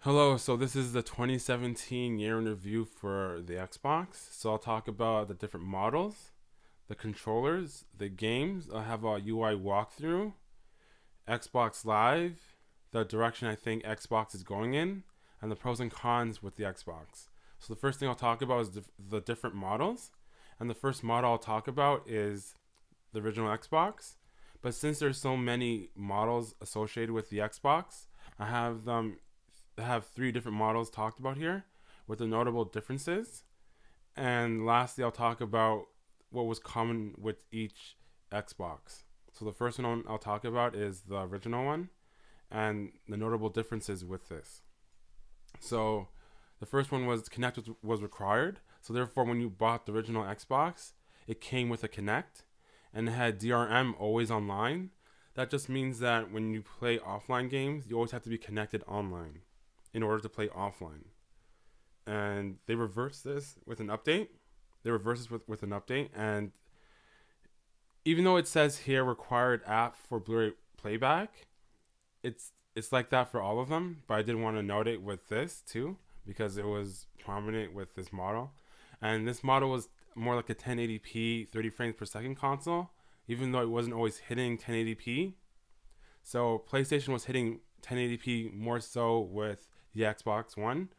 Hello, so this is the 2017 year in review for the Xbox. So I'll talk about the different models, the controllers, the games. I'll have a UI walkthrough, Xbox Live, the direction I think Xbox is going in, and the pros and cons with the Xbox. So the first thing I'll talk about is the different models. And the first model I'll talk about is the original Xbox. But since there's so many models associated with the Xbox, I have three different models talked about here with the notable differences. And lastly, I'll talk about what was common with each Xbox. So the first one I'll talk about is the original one and the notable differences with this. So the first one was Kinect was required. So therefore, when you bought the original Xbox, it came with a Kinect and it had DRM always online. That just means that when you play offline games, you always have to be connected online in order to play offline. And they reversed this with an update. They reversed this with an update. And even though it says here required app for Blu-ray playback, it's like that for all of them. But I did want to note it with this too because it was prominent with this model. And this model was more like a 1080p 30 frames per second console, even though it wasn't always hitting 1080p. So PlayStation was hitting 1080p more so with the Xbox One,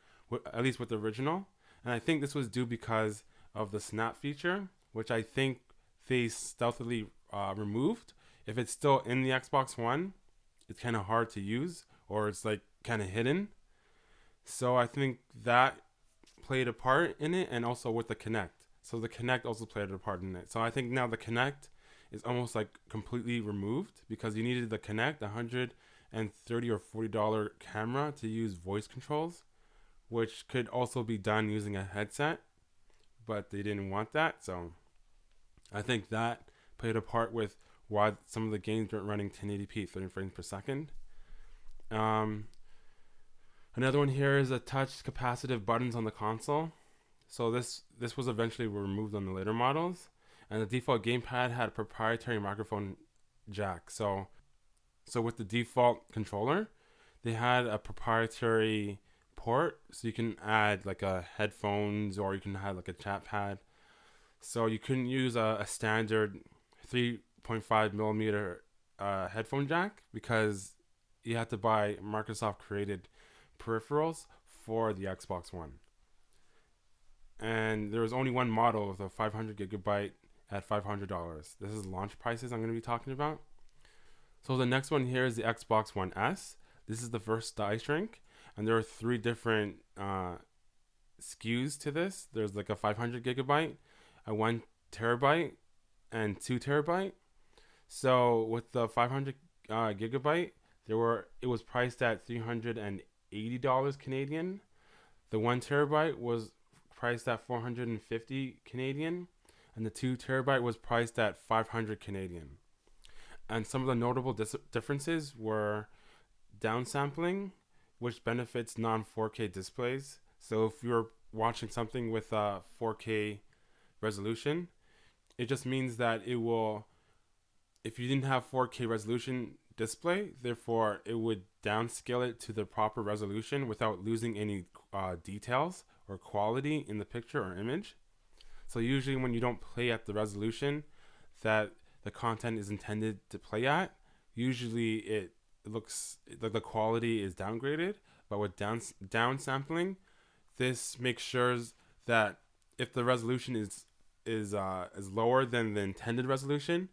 at least with the original. And I think this was due because of the snap feature, which I think they stealthily removed. If it's still in the Xbox One, it's kind of hard to use or it's like kind of hidden. So I think that played a part in it, and also with the Kinect. So the Kinect also played a part in it. So I think now the Kinect is almost like completely removed because you needed the Kinect, $130 or $40 camera to use voice controls, which could also be done using a headset, but they didn't want that. So I think that played a part with why some of the games weren't running 1080p 30 frames per second. Another one here is the touch capacitive buttons on the console. So this was eventually removed on the later models, and the default gamepad had a proprietary microphone jack. So with the default controller, they had a proprietary port, so you can add like a headphones or you can have like a chat pad. So you couldn't use a standard 3.5 millimeter headphone jack because you had to buy Microsoft created peripherals for the Xbox One. And there was only one model with a 500 gigabyte at $500. This is launch prices I'm going to be talking about. So the next one here is the Xbox One S. This is the first die shrink, and there are three different SKUs to this. There's like a 500 gigabyte, a 1 terabyte, and 2 terabyte. So with the 500 gigabyte, it was priced at $380 Canadian. The 1 terabyte was priced at 450 Canadian, and the 2 terabyte was priced at 500 Canadian. And some of the notable differences were downsampling, which benefits non 4K displays. So if you're watching something with a 4K resolution, it just means that it will, if you didn't have 4K resolution display, therefore it would downscale it to the proper resolution without losing any details or quality in the picture or image. So usually when you don't play at the resolution that the content is intended to play at, usually it looks like the quality is downgraded. But with downsampling, this makes sure that if the resolution is lower than the intended resolution,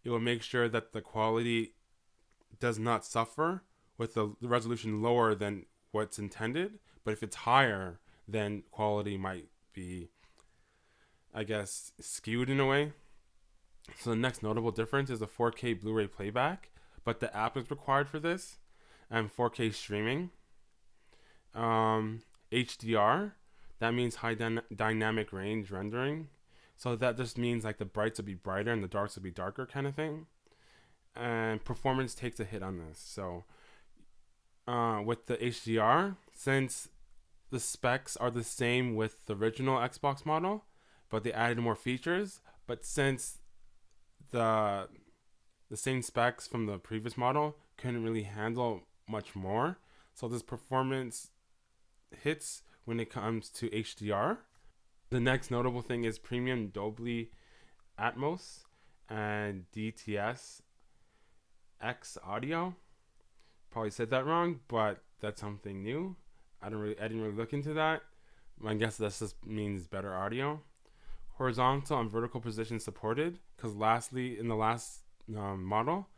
it will make sure that the quality does not suffer with the resolution lower than what's intended. But if it's higher, then quality might be, I guess, skewed in a way. So the next notable difference is the 4K Blu-ray playback, but the app is required for this, and 4K streaming. HDR, that means high dynamic range rendering. So that just means like the brights will be brighter and the darks will be darker kind of thing. And performance takes a hit on this. So with the HDR, since the specs are the same with the original Xbox model, but they added more features. But since the same specs from the previous model couldn't really handle much more, so this performance hits when it comes to HDR. The next notable thing is premium Dolby Atmos and DTS X audio. Probably said that wrong, but that's something new. I didn't really look into that. I guess that just means better audio. Horizontal and vertical position supported, because lastly, in the last model,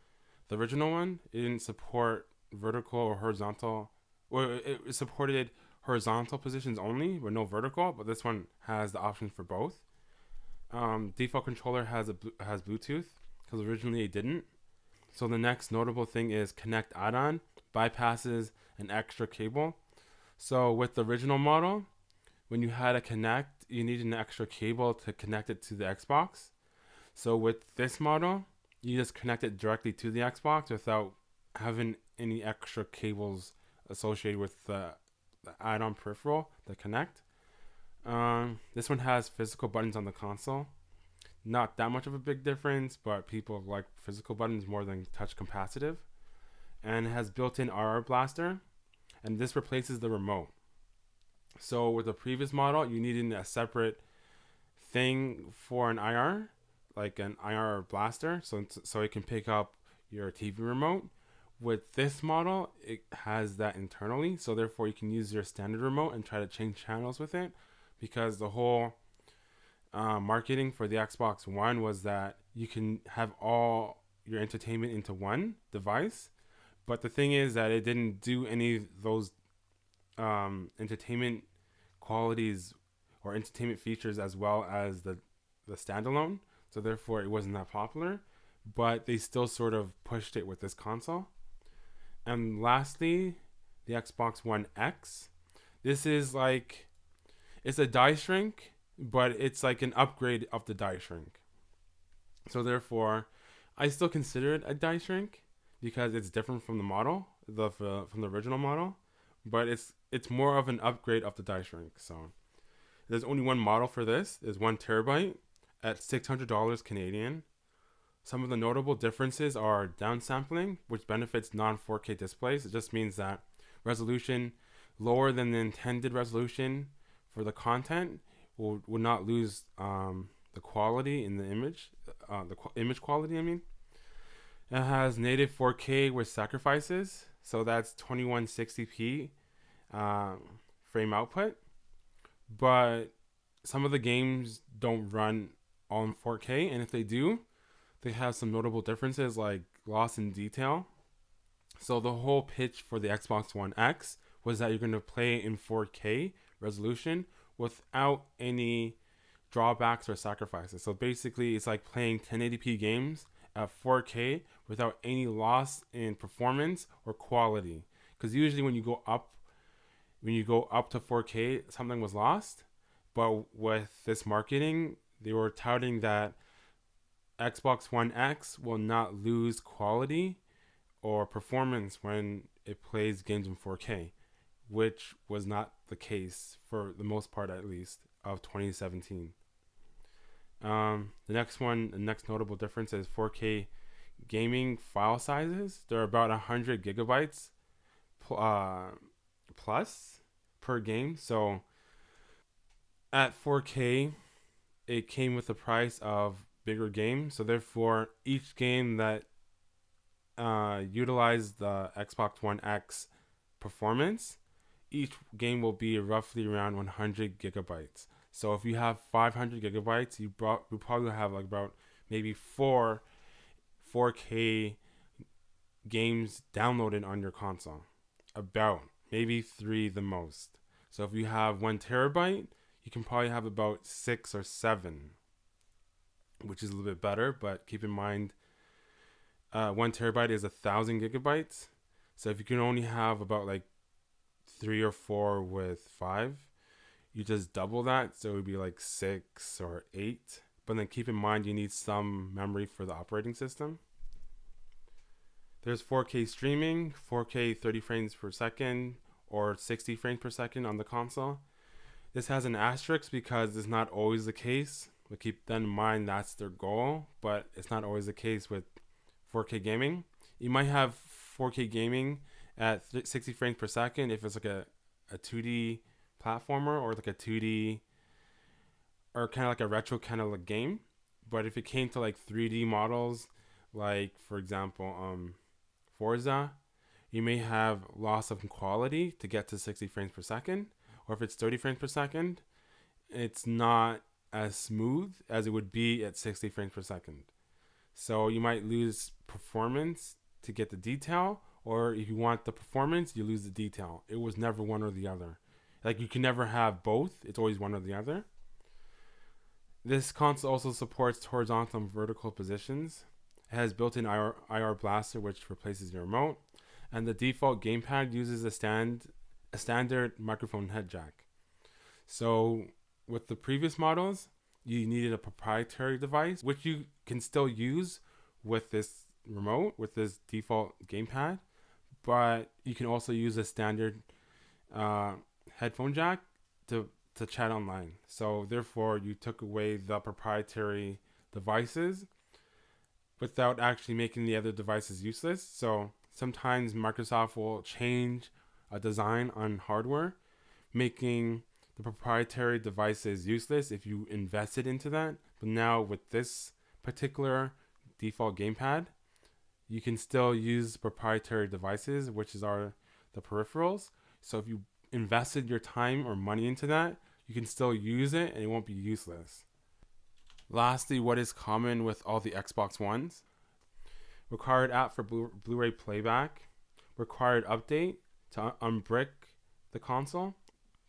the original one, it didn't support vertical or horizontal, or it supported horizontal positions only, but no vertical. But this one has the option for both. Default controller has Bluetooth, because originally it didn't. So the next notable thing is Connect add-on bypasses an extra cable. So with the original model, when you had a Connect, you needed an extra cable to connect it to the Xbox. So with this model, you just connect it directly to the Xbox without having any extra cables associated with the add-on peripheral, the Connect. This one has physical buttons on the console. Not that much of a big difference, but people like physical buttons more than touch capacitive. And it has built-in RR blaster, and this replaces the remote. So with the previous model, you needed a separate thing for an IR, like an IR blaster, so it can pick up your TV remote. With this model, it has that internally, so therefore you can use your standard remote and try to change channels with it, because the whole marketing for the Xbox One was that you can have all your entertainment into one device. But the thing is that it didn't do any of those entertainment qualities or entertainment features as well as the standalone. So therefore it wasn't that popular. But they still sort of pushed it with this console. And lastly, the Xbox One X. This is like, it's a die shrink, but it's like an upgrade of the die shrink. So therefore, I still consider it a die shrink because it's different from the model, from the original model, but it's more of an upgrade of the die shrink. So there's only one model for this. It's 1 terabyte at $600 Canadian. Some of the notable differences are downsampling, which benefits non-4K displays. It just means that resolution lower than the intended resolution for the content will not lose the quality in the image, image quality, I mean. It has native 4K with sacrifices, so that's 2160p frame output. But some of the games don't run all in 4K, and if they do, they have some notable differences like loss in detail. So the whole pitch for the Xbox One X was that you're going to play in 4K resolution without any drawbacks or sacrifices. So basically, it's like playing 1080p games at 4K without any loss in performance or quality. Because usually when you go up to 4K, something was lost. But with this marketing, they were touting that Xbox One X will not lose quality or performance when it plays games in 4K, which was not the case for the most part, at least, of 2017. The next notable difference is 4K gaming file sizes. They're about 100 gigabytes plus per game. So at 4K, it came with the price of bigger games. So therefore, each game that utilized the Xbox One X performance, each game will be roughly around 100 gigabytes. So if you have 500 gigabytes, you probably have like about maybe 4K games downloaded on your console. About maybe 3 the most. So if you have 1 terabyte, you can probably have about 6 or 7, which is a little bit better. But keep in mind, 1 terabyte is 1,000 gigabytes. So if you can only have about like 3 or 4 with 5, you just double that, so it would be like 6 or 8. But then keep in mind you need some memory for the operating system. There's 4K streaming, 4K 30 frames per second or 60 frames per second on the console. This has an asterisk because it's not always the case, but keep that in mind, that's their goal, but it's not always the case with 4K gaming. You might have 4K gaming at 60 frames per second if it's like a 2D platformer or like a 2D or kind of like a retro kind of like game. But if it came to like 3D models, like for example, Forza, you may have loss of quality to get to 60 frames per second, or if it's 30 frames per second, it's not as smooth as it would be at 60 frames per second. So you might lose performance to get the detail, or if you want the performance, you lose the detail. It was never one or the other. Like you can never have both. It's always one or the other. This console also supports horizontal and vertical positions. It has built-in IR blaster, which replaces your remote, and the default gamepad uses a standard microphone head jack. So with the previous models, you needed a proprietary device, which you can still use with this remote, with this default gamepad, but you can also use a standard headphone jack to chat online. So therefore, you took away the proprietary devices without actually making the other devices useless. So sometimes Microsoft will change a design on hardware, making the proprietary devices useless if you invested into that. But now with this particular default gamepad, you can still use proprietary devices, which are the peripherals. So if you invested your time or money into that, you can still use it and it won't be useless. Lastly, what is common with all the Xbox Ones? Required app for Blu-ray playback. Required update to unbrick the console.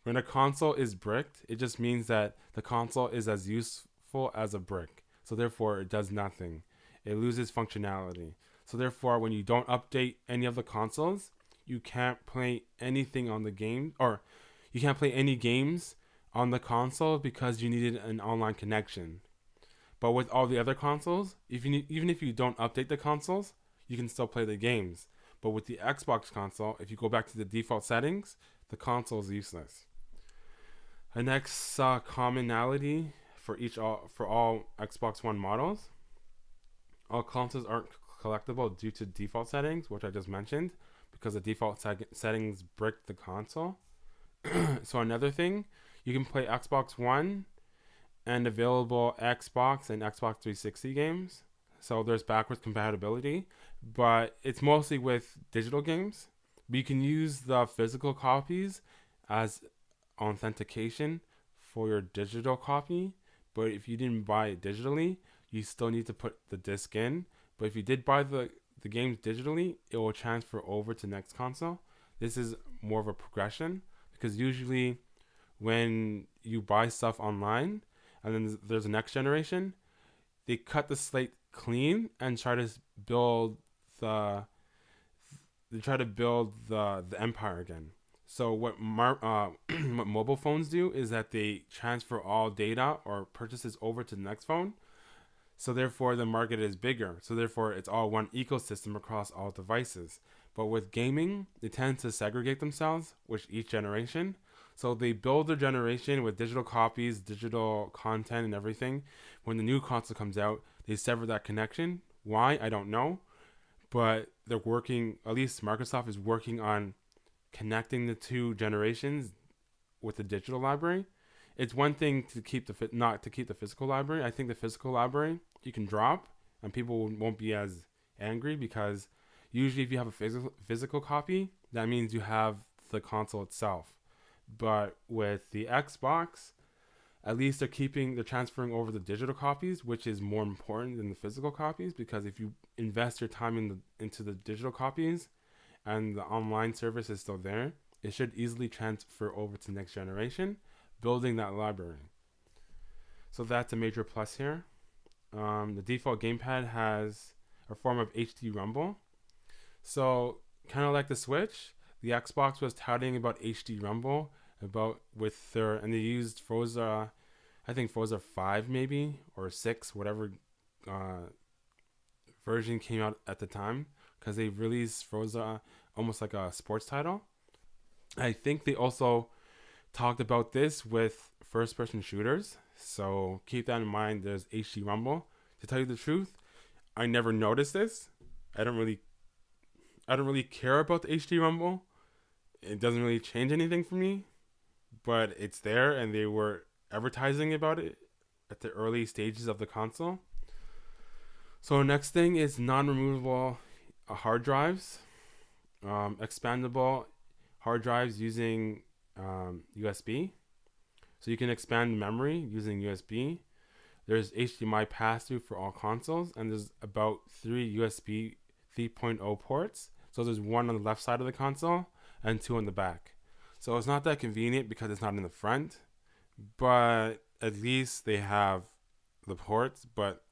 When a console is bricked, it just means that the console is as useful as a brick. So therefore, it does nothing. It loses functionality. So therefore, when you don't update any of the consoles, you can't play anything on the game, or you can't play any games on the console because you needed an online connection. But with all the other consoles, even if you don't update the consoles, you can still play the games. But with the Xbox console, if you go back to the default settings, the console is useless. The next commonality for all Xbox One models: all consoles aren't collectible due to default settings, which I just mentioned, because the default settings brick the console. So another thing, you can play Xbox One and available Xbox and Xbox 360 games. So there's backwards compatibility, but it's mostly with digital games. But you can use the physical copies as authentication for your digital copy. But if you didn't buy it digitally, you still need to put the disc in. But if you did buy the games digitally, it will transfer over to next console. This is more of a progression, because usually when you buy stuff online and then there's a next generation, they cut the slate clean and try to build the empire again. So what what mobile phones do is that they transfer all data or purchases over to the next phone. So therefore the market is bigger. So therefore it's all one ecosystem across all devices. But with gaming, they tend to segregate themselves with each generation. So they build their generation with digital copies, digital content and everything. When the new console comes out, they sever that connection. Why? I don't know. But they're working, at least Microsoft is working on connecting the two generations with the digital library. It's one thing to keep not to keep the physical library. I think the physical library you can drop and people won't be as angry, because usually if you have a physical copy, that means you have the console itself. But with the Xbox, at least they're transferring over the digital copies, which is more important than the physical copies, because if you invest your time into the digital copies and the online service is still there, it should easily transfer over to next generation, building that library. So that's a major plus here. The default gamepad has a form of HD rumble. So kind of like the Switch, the Xbox was touting about HD rumble and they used Forza, I think Forza 5 maybe, or 6, whatever version came out at the time, because they released Forza almost like a sports title. I think they also talked about this with first-person shooters, so keep that in mind. There's HD rumble. To tell you the truth, I never noticed this. I don't really care about the HD rumble. It doesn't really change anything for me, but it's there, and they were advertising about it at the early stages of the console. So next thing is non-removable hard drives, expandable hard drives using USB. So you can expand memory using USB. There's HDMI pass-through for all consoles, and there's about 3 USB 3.0 ports. So there's one on the left side of the console and 2 on the back. So it's not that convenient because it's not in the front, but at least they have the ports, but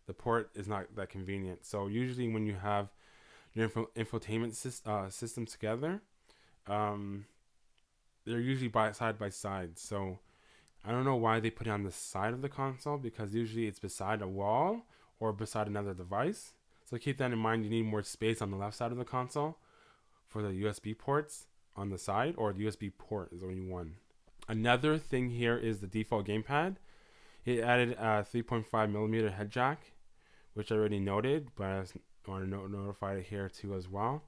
the port is not that convenient. So usually when you have your infotainment systems together, they're usually side by side. So I don't know why they put it on the side of the console, because usually it's beside a wall or beside another device. So keep that in mind. You need more space on the left side of the console for the USB ports on the side, or the USB port is only one. Another thing here is the default gamepad. It added a 3.5 millimeter head jack, which I already noted, but I want to notify it here too as well.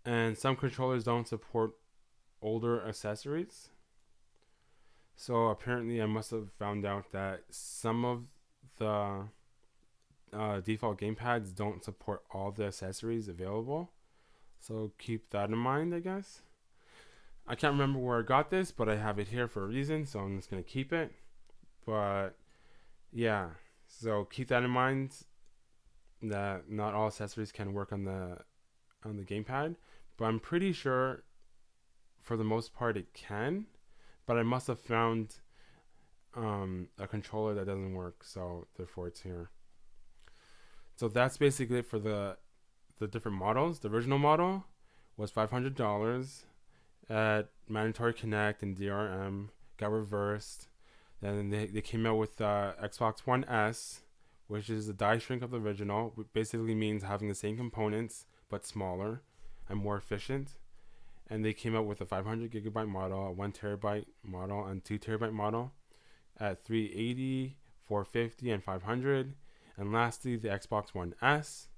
And some controllers don't support older accessories. So apparently I must have found out that some of the default gamepads don't support all the accessories available. So keep that in mind, I guess. I can't remember where I got this, but I have it here for a reason, so I'm just going to keep it. But yeah, so keep that in mind, that not all accessories can work on the gamepad, but I'm pretty sure for the most part it can. But I must have found a controller that doesn't work, so therefore it's here. So that's basically it for the different models. The original model was $500 at Mandatory Connect and DRM, got reversed. Then they came out with Xbox One S, which is the die shrink of the original, which basically means having the same components but smaller and more efficient. And they came out with a 500 gigabyte model, a 1 terabyte model, and 2 terabyte model at 380, 450, and 500. And lastly, the Xbox One X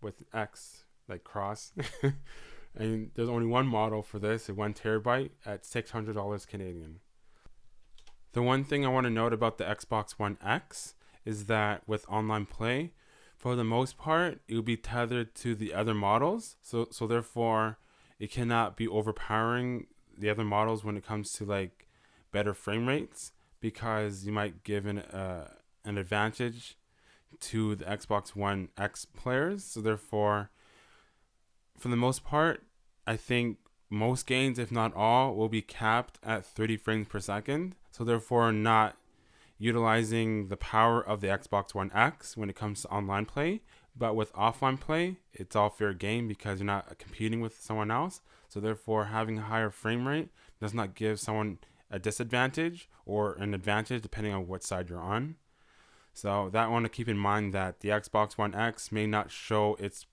with X like cross. And there's only one model for this, a 1 terabyte at $600 Canadian. The one thing I want to note about the Xbox One X is that with online play, for the most part, it will be tethered to the other models. So therefore, it cannot be overpowering the other models when it comes to like better frame rates, because you might give an advantage to the Xbox One X players. So therefore, for the most part, I think most games, if not all, will be capped at 30 frames per second. So therefore, not utilizing the power of the Xbox One X when it comes to online play. But with offline play, it's all fair game because you're not competing with someone else. So therefore, having a higher frame rate does not give someone a disadvantage or an advantage depending on what side you're on. So that I want to keep in mind, that the Xbox One X may not show its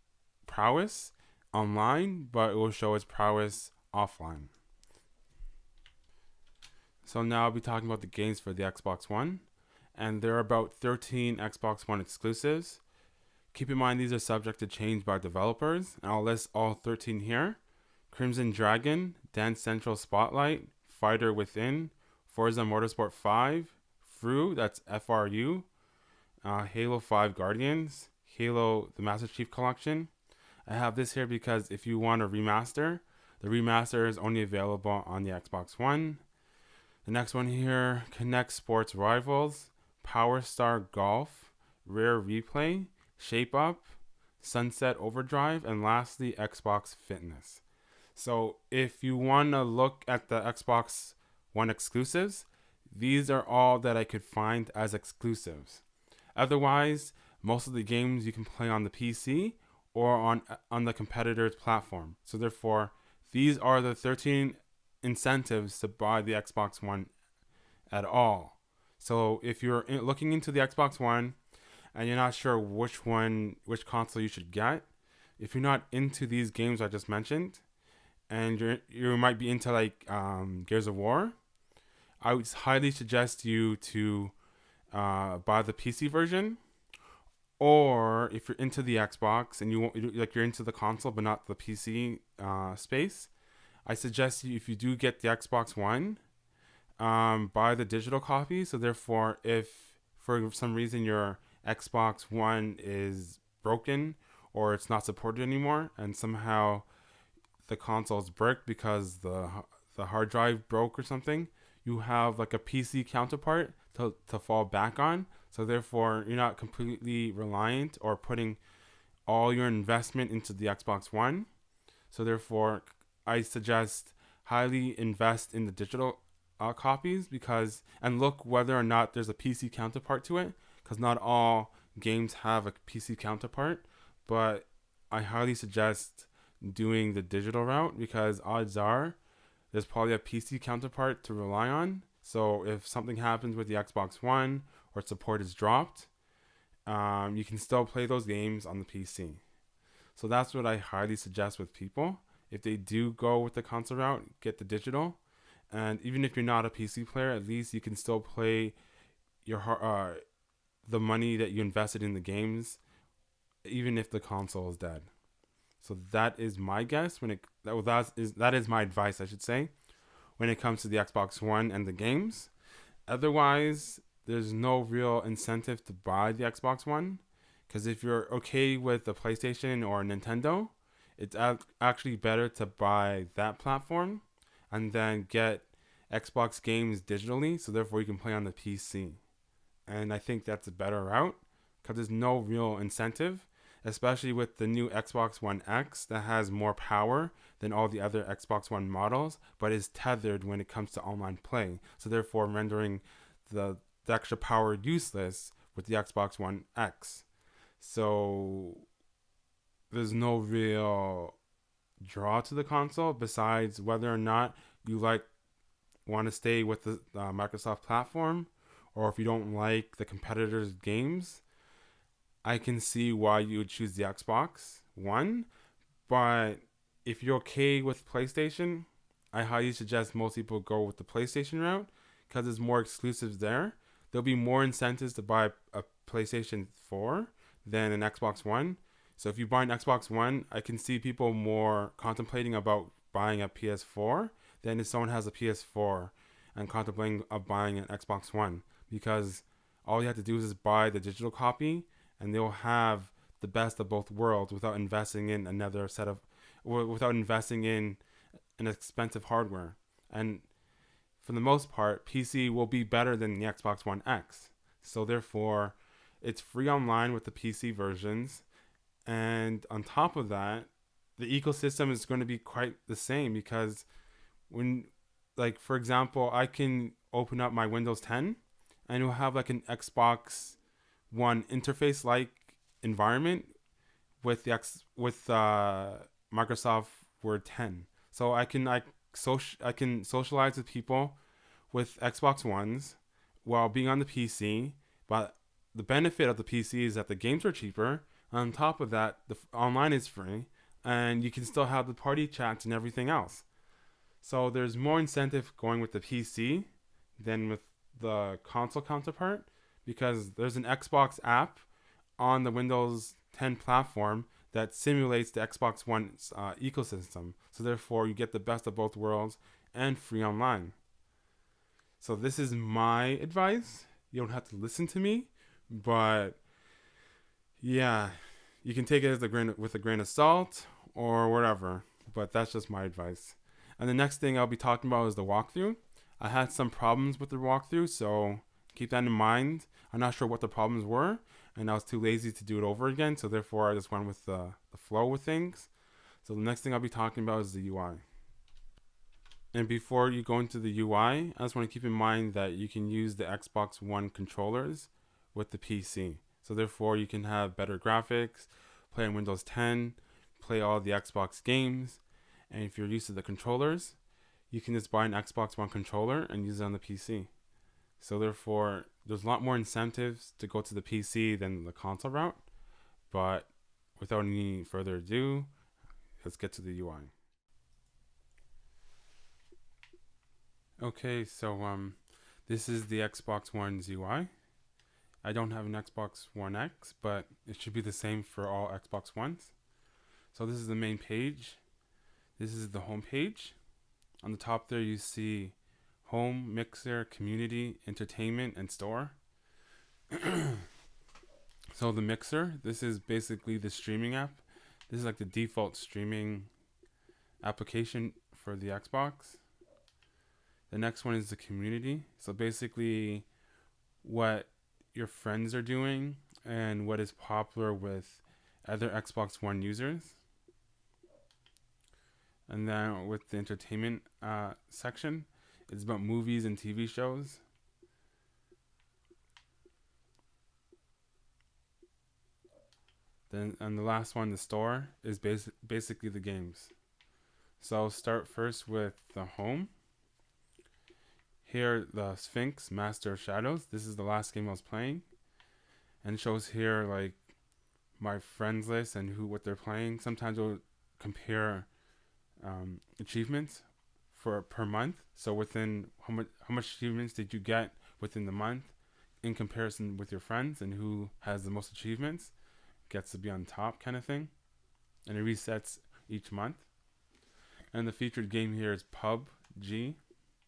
prowess online, but it will show its prowess offline. So now I'll be talking about the games for the Xbox One, and there are about 13 Xbox One exclusives. Keep in mind these are subject to change by developers, and I'll list all 13 here. Crimson Dragon, Dance Central Spotlight, Fighter Within, Forza Motorsport 5, Fru, that's FRU, Halo 5 Guardians, Halo the Master Chief Collection. I have this here because if you want a remaster, the remaster is only available on the Xbox One. The next one here, Connect Sports Rivals, Power Star Golf, Rare Replay, Shape Up, Sunset Overdrive, and lastly, Xbox Fitness. So if you want to look at the Xbox One exclusives, these are all that I could find as exclusives. Otherwise, most of the games you can play on the PC or on the competitor's platform. So therefore, these are the 13 incentives to buy the Xbox One at all. So if you're looking into the Xbox One and you're not sure which console you should get, if you're not into these games I just mentioned, and you might be into like Gears of War, I would highly suggest you to buy the PC version, Or if you're into the Xbox and you want, like, you're into the console but not the PC space, I suggest you, if you do get the Xbox One, buy the digital copy. So therefore, if for some reason your Xbox One is broken or it's not supported anymore, and somehow the console's bricked because the hard drive broke or something, you have like a PC counterpart to fall back on. So therefore, you're not completely reliant or putting all your investment into the Xbox One. So therefore, I suggest highly invest in the digital copies, because and look whether or not there's a PC counterpart to it, because not all games have a PC counterpart. But I highly suggest doing the digital route, because odds are there's probably a PC counterpart to rely on. So if something happens with the Xbox One or support is dropped, you can still play those games on the PC. So that's what I highly suggest with people. If they do go with the console route, get the digital. And even if you're not a PC player, at least you can still play your the money that you invested in the games, even if the console is dead. So that is my guess that is my advice, I should say, when it comes to the Xbox One and the games. Otherwise, there's no real incentive to buy the Xbox One, because if you're okay with the PlayStation or Nintendo, it's actually better to buy that platform and then get Xbox games digitally, so therefore you can play on the PC. And I think that's a better route, because there's no real incentive, especially with the new Xbox One X that has more power than all the other Xbox One models, but is tethered when it comes to online play. So therefore rendering the extra power useless with the Xbox One X. So there's no real draw to the console besides whether or not you want to stay with the Microsoft platform, or if you don't like the competitors' games. I can see why you would choose the Xbox One, but if you're okay with PlayStation, I highly suggest most people go with the PlayStation route, because there's more exclusives there. There'll be more incentives to buy a PlayStation 4 than an Xbox One. So if you buy an Xbox One, I can see people more contemplating about buying a PS4 than if someone has a PS4 and contemplating of buying an Xbox One, because all you have to do is just buy the digital copy and they'll have the best of both worlds without investing in without investing in an expensive hardware. And for the most part, PC will be better than the Xbox One X. So therefore, it's free online with the PC versions. And on top of that, the ecosystem is going to be quite the same, because when, like, for example, I can open up my Windows 10 and it'll have like an Xbox One interface like environment with Microsoft Word 10. So I can socialize with people with Xbox Ones while being on the PC. But the benefit of the PC is that the games are cheaper. On top of that, the online is free, and you can still have the party chats and everything else. So there's more incentive going with the PC than with the console counterpart, because there's an Xbox app on the Windows 10 platform that simulates the Xbox One's ecosystem. So therefore, you get the best of both worlds and free online. So this is my advice. You don't have to listen to me, but yeah, you can take it with a grain of salt or whatever. But that's just my advice. And the next thing I'll be talking about is the walkthrough. I had some problems with the walkthrough, so keep that in mind. I'm not sure what the problems were, and I was too lazy to do it over again, so therefore I just went with the flow with things. So the next thing I'll be talking about is the UI. And before you go into the UI, I just want to keep in mind that you can use the Xbox One controllers with the PC. So therefore you can have better graphics, play on Windows 10, play all the Xbox games, and if you're used to the controllers, you can just buy an Xbox One controller and use it on the PC. So therefore, there's a lot more incentives to go to the PC than the console route. But without any further ado, let's get to the UI. Okay, so this is the Xbox One's UI. I don't have an Xbox One X, but it should be the same for all Xbox Ones. So this is the main page. This is the home page. On the top there you see home, mixer, community, entertainment, and store. So the mixer, this is basically the streaming app. This is like the default streaming application for the Xbox. The next one is the community. So basically what your friends are doing and what is popular with other Xbox One users. And then with the entertainment section, it's about movies and TV shows. Then, and the last one, the store, is basically the games. So I'll start first with the home. Here, the Sphinx, Master of Shadows. This is the last game I was playing. And it shows here, like, my friends list and what they're playing. Sometimes we'll compare achievements for per month. So within how much achievements did you get within the month in comparison with your friends, and who has the most achievements gets to be on top, kind of thing. And it resets each month. And the featured game here is PUBG,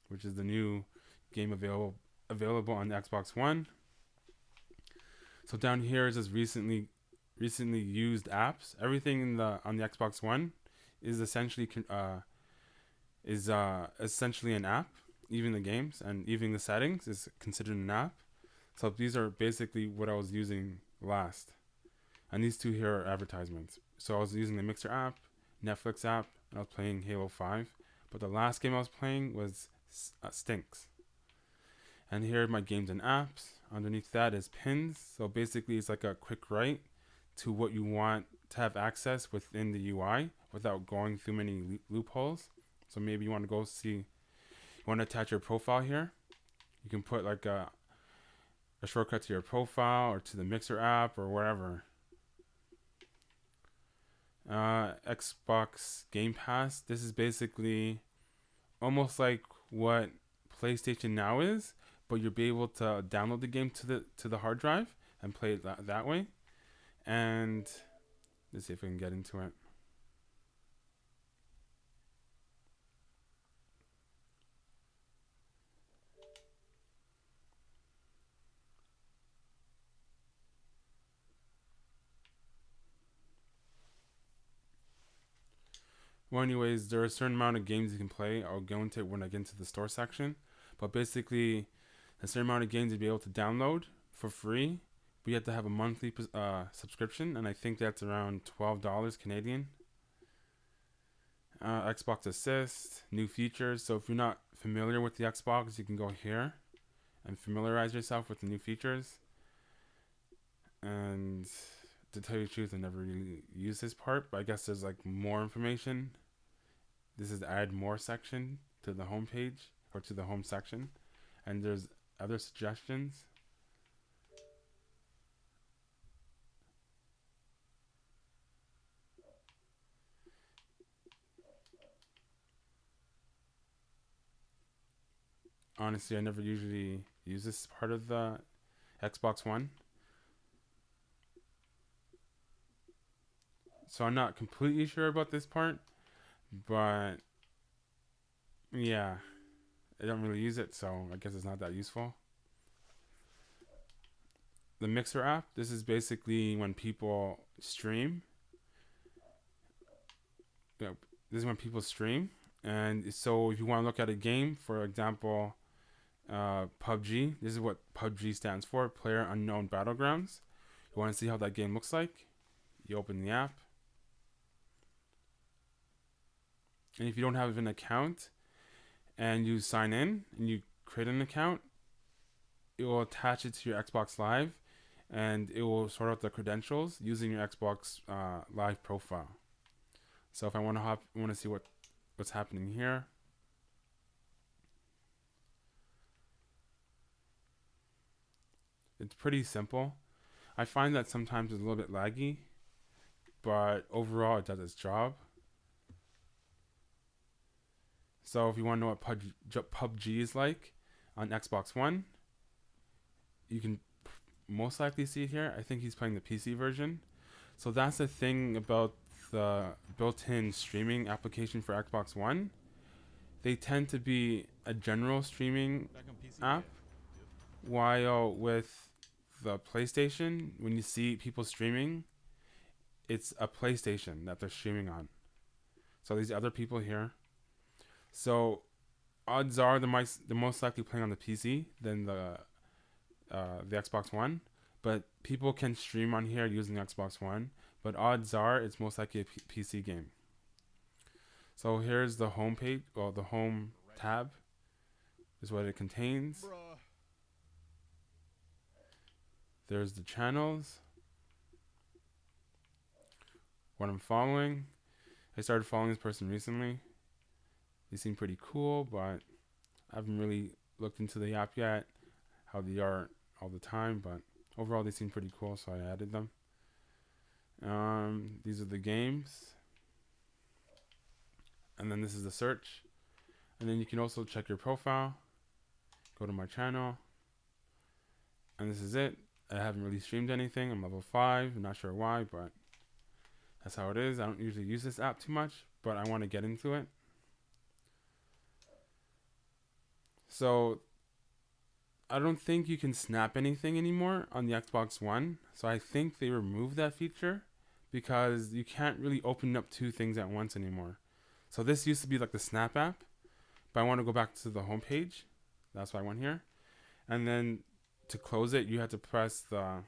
which is the new game available on the Xbox One. So down here is just recently used apps. Everything on the Xbox One is essentially an app. Even the games and even the settings is considered an app. So these are basically what I was using last. And these two here are advertisements. So I was using the Mixer app, Netflix app, and I was playing Halo 5. But the last game I was playing was Stinks. And here are my games and apps. Underneath that is pins. So basically it's like a quick write to what you want to have access within the UI without going through many loopholes. So maybe you want to you want to attach your profile here. You can put like a shortcut to your profile or to the Mixer app or wherever. Xbox Game Pass. This is basically almost like what PlayStation Now is, but you'll be able to download the game to the hard drive and play it that way. And let's see if we can get into it. Well, anyways, there are a certain amount of games you can play. I'll go into it when I get into the store section. But basically, a certain amount of games you'll be able to download for free. But you have to have a monthly subscription, and I think that's around $12 Canadian. Xbox Assist, new features. So if you're not familiar with the Xbox, you can go here and familiarize yourself with the new features. And to tell you the truth, I never really used this part, but I guess there's like more information. This is the add more section to the home page or to the home section, and there's other suggestions. Honestly, I never usually use this part of the Xbox One, so I'm not completely sure about this part, but yeah, I don't really use it, so I guess it's not that useful. The Mixer app, this is basically when people stream. This is when people stream. And so if you want to look at a game, for example, PUBG, this is what PUBG stands for, Player Unknown Battlegrounds. You want to see how that game looks like? You open the app. And if you don't have an account and you sign in and you create an account, it will attach it to your Xbox Live and it will sort out the credentials using your Xbox Live profile. So if I want to see what's happening here, it's pretty simple. I find that sometimes it's a little bit laggy, but overall it does its job. So if you want to know what PUBG is like on Xbox One, you can most likely see it here. I think he's playing the PC version. So that's the thing about the built-in streaming application for Xbox One. They tend to be a general streaming app, while with the PlayStation, when you see people streaming, it's a PlayStation that they're streaming on. So these other people here. So odds are they're most likely playing on the PC than the Xbox One. But people can stream on here using Xbox One. But odds are it's most likely a PC game. So here's the home page, well, the home tab is what it contains. There's the channels, what I'm following. I started following this person recently. They seem pretty cool, but I haven't really looked into the app yet, how they are all the time, but overall they seem pretty cool, so I added them. These are the games. And then this is the search. And then you can also check your profile. Go to my channel. And this is it. I haven't really streamed anything. I'm level 5. I'm not sure why, but that's how it is. I don't usually use this app too much, but I want to get into it. So I don't think you can snap anything anymore on the Xbox One. So I think they removed that feature because you can't really open up two things at once anymore. So this used to be like the Snap app, but I want to go back to the home page. That's why I went here. And then to close it, you have to press the,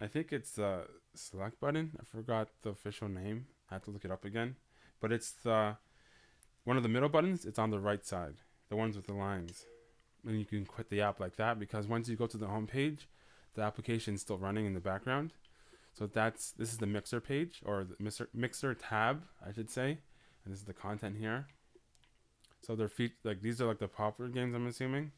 I think it's the select button. I forgot the official name. I have to look it up again. But it's the one of the middle buttons. It's on the right side, the ones with the lines. And you can quit the app like that, because once you go to the home page, the application is still running in the background. So this is the Mixer page, or the Mixer tab, I should say. And this is the content here. So they're like these are like the popular games, I'm assuming.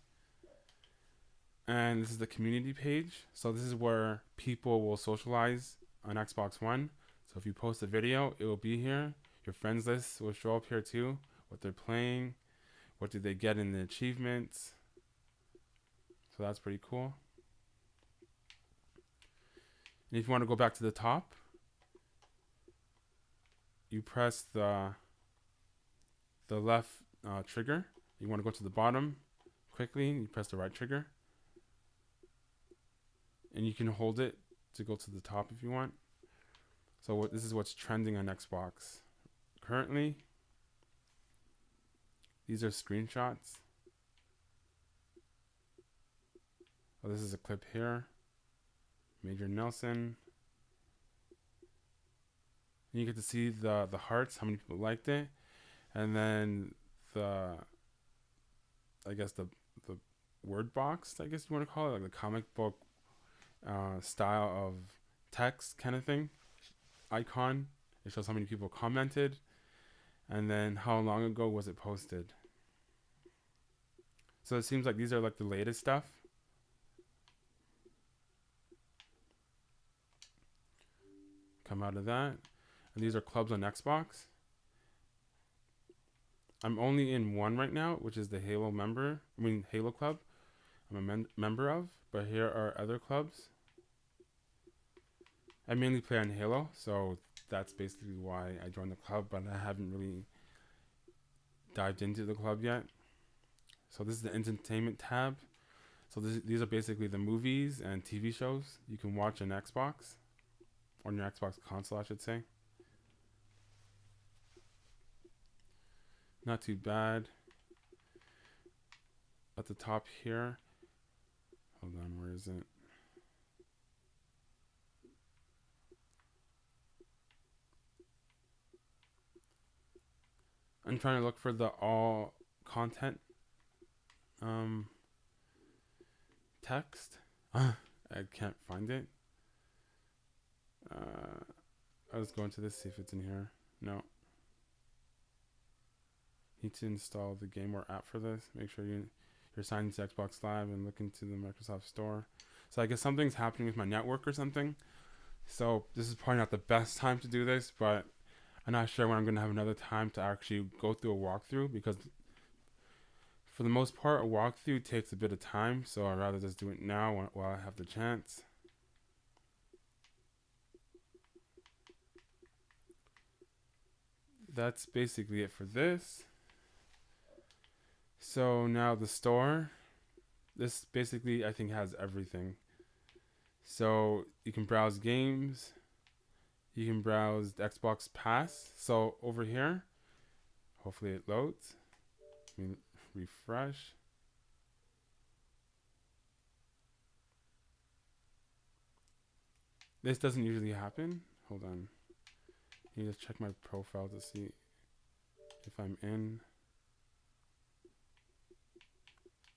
And this is the community page. So this is where people will socialize on Xbox One. So if you post a video, it will be here. Your friends list will show up here too. What they're playing, what did they get in the achievements. So that's pretty cool. And if you want to go back to the top, you press the left trigger. You want to go to the bottom quickly, you press the right trigger. And you can hold it to go to the top if you want. So this is what's trending on Xbox currently. These are screenshots. Oh, this is a clip here. Major Nelson. And you get to see the hearts, how many people liked it. And then I guess the word box, I guess you want to call it, like the comic book style of text kind of thing. Icon. It shows how many people commented. And then how long ago was it posted. So it seems like these are like the latest stuff. Come out of that. And these are clubs on Xbox. I'm only in one right now, which is the Halo Club. I'm a member of, but here are other clubs. I mainly play on Halo, so that's basically why I joined the club, but I haven't really dived into the club yet. So this is the entertainment tab. So these are basically the movies and TV shows you can watch on Xbox. On your Xbox console, I should say. Not too bad. At the top here. Hold on, where is it? I'm trying to look for the all content text. I can't find it. I was going to this, see if it's in here. No. Need to install the game or app for this. Make sure you're signed into Xbox Live and look into the Microsoft Store. So I guess something's happening with my network or something. So this is probably not the best time to do this, but I'm not sure when I'm going to have another time to actually go through a walkthrough, because For the most part, a walkthrough takes a bit of time, so I'd rather just do it now while I have the chance. That's basically it for this. So now the store. This basically, I think, has everything. So you can browse games. You can browse the Xbox Pass. So over here, hopefully it loads. Let me refresh. This doesn't usually happen. Hold on. I need to check my profile to see if I'm in.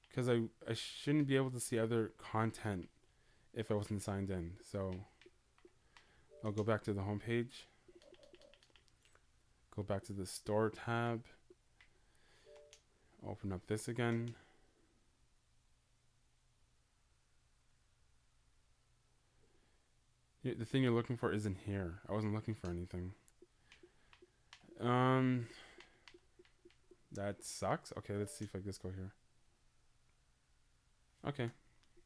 Because I shouldn't be able to see other content if I wasn't signed in. So I'll go back to the home page. Go back to the store tab. Open up this again. The thing you're looking for isn't here. I wasn't looking for anything. That sucks. Okay, let's see if I just go here. Okay,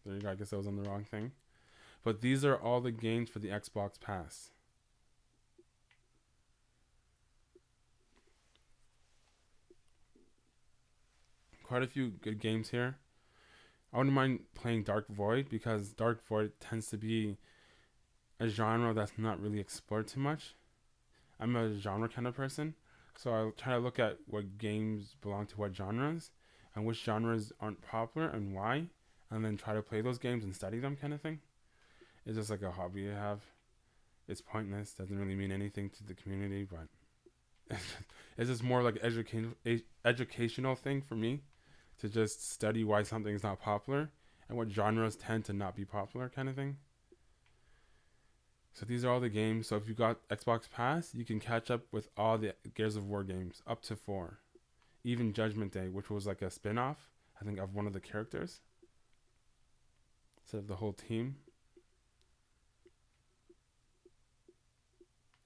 there you go. I guess I was on the wrong thing. But these are all the games for the Xbox Pass. Quite a few good games here. I wouldn't mind playing Dark Void because Dark Void tends to be a genre that's not really explored too much. I'm a genre kind of person, so I'll try to look at what games belong to what genres and which genres aren't popular and why, and then try to play those games and study them kind of thing. It's just like a hobby I have. It's pointless, doesn't really mean anything to the community, but it's just more like educational thing for me to just study why something is not popular and what genres tend to not be popular kind of thing. So these are all the games. So if you got Xbox Pass, you can catch up with all the Gears of War games, up to 4. Even Judgment Day, which was like a spin-off, I think, of one of the characters instead of the whole team.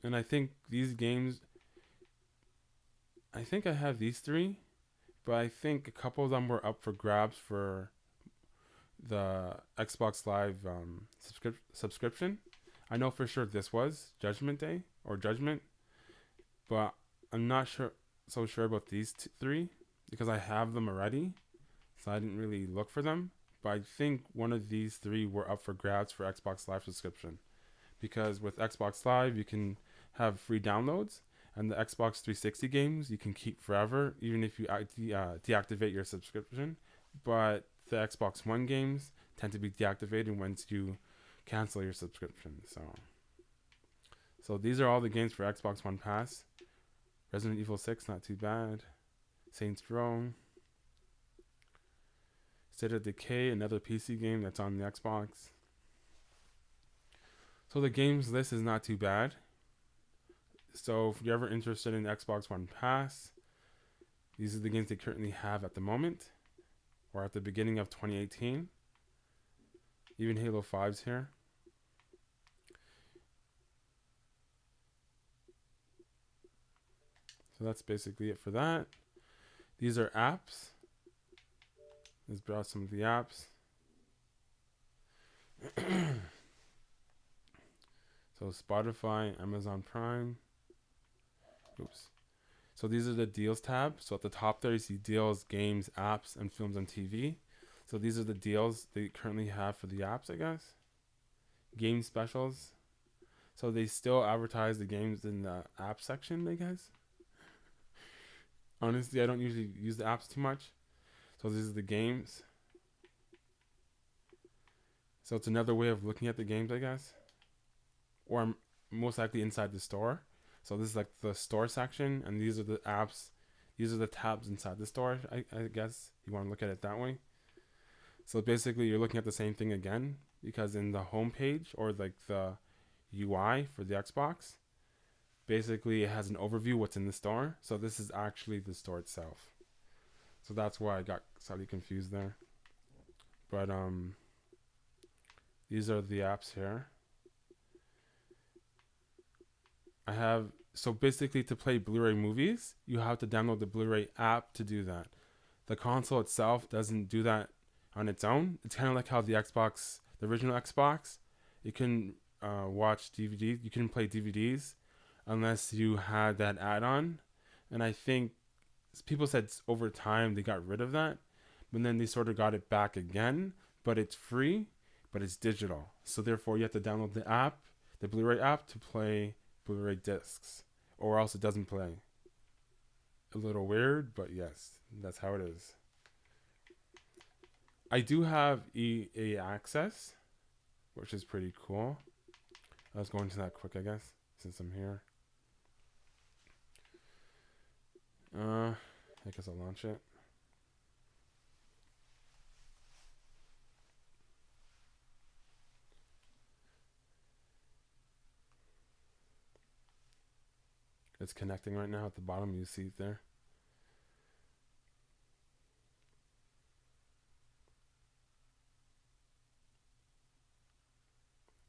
And I think these games, I think I have these 3, but I think a couple of them were up for grabs for the Xbox Live subscription. I know for sure this was Judgment Day or Judgment, but I'm not so sure about these 3 because I have them already, so I didn't really look for them. But I think one of these 3 were up for grabs for Xbox Live subscription, because with Xbox Live you can have free downloads, and the Xbox 360 games you can keep forever, even if you deactivate your subscription. But the Xbox One games tend to be deactivated once you cancel your subscription. So these are all the games for Xbox One Pass. Resident Evil 6, not too bad. Saints Row. State of Decay, another PC game that's on the Xbox. So the games list is not too bad. So if you're ever interested in Xbox One Pass, these are the games they currently have at the moment, or at the beginning of 2018. Even Halo 5's here. So that's basically it for that. These are apps. Let's browse some of the apps. So Spotify, Amazon Prime. Oops. So these are the deals tab. So at the top there you see deals, games, apps, and films and TV. So these are the deals they currently have for the apps, I guess. Game specials. So they still advertise the games in the app section, I guess. Honestly, I don't usually use the apps too much. So these are the games. So it's another way of looking at the games, I guess. Or most likely inside the store. So this is like the store section, and these are the apps. These are the tabs inside the store, I guess. You want to look at it that way. So basically, you're looking at the same thing again, because in the home page, or like the UI for the Xbox, basically it has an overview what's in the store. So this is actually the store itself. So that's why I got slightly confused there. But these are the apps here. So basically to play Blu-ray movies, you have to download the Blu-ray app to do that. The console itself doesn't do that on its own. It's kind of like how the original Xbox, you can watch DVDs, you can play DVDs unless you had that add-on. And I think people said over time they got rid of that, but then they sort of got it back again. But it's free, but it's digital. So therefore, you have to download the app, the Blu-ray app, to play Blu-ray discs, or else it doesn't play. A little weird, but yes, that's how it is. I do have EA access, which is pretty cool. I was going to that quick, I guess, since I'm here. I guess I'll launch it. It's connecting right now at the bottom. You see it there.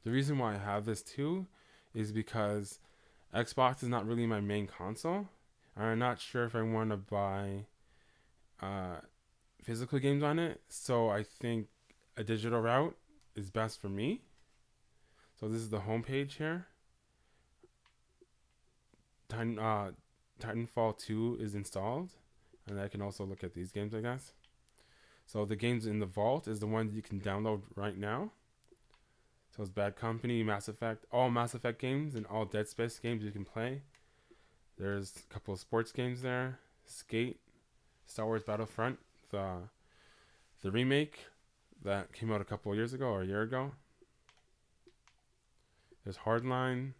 The reason why I have this too is because Xbox is not really my main console. I'm not sure if I want to buy physical games on it. So I think a digital route is best for me. So this is the home page here. Titanfall 2 is installed, and I can also look at these games, I guess. So the games in the vault is the one that you can download right now. So it's Bad Company, Mass Effect, all Mass Effect games, and all Dead Space games you can play. There's a couple of sports games there. Skate, Star Wars Battlefront, the remake that came out a couple of years ago or a year ago. There's Hardline,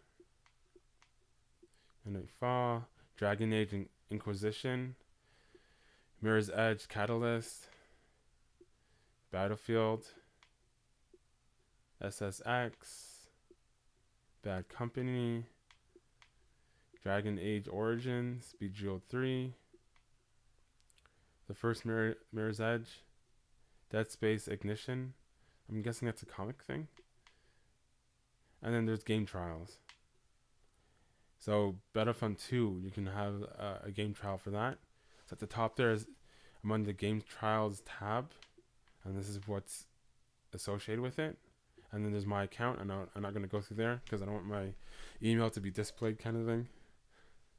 Nightfall, Dragon Age Inquisition, Mirror's Edge Catalyst, Battlefield, SSX, Bad Company, Dragon Age Origins, Bejeweled 3, the first Mirror's Edge, Dead Space Ignition. I'm guessing that's a comic thing. And then there's game trials. So Battlefront 2, you can have a game trial for that. So at the top there is, I'm on the game trials tab, and this is what's associated with it. And then there's my account, and I'm not going to go through there because I don't want my email to be displayed, kind of thing.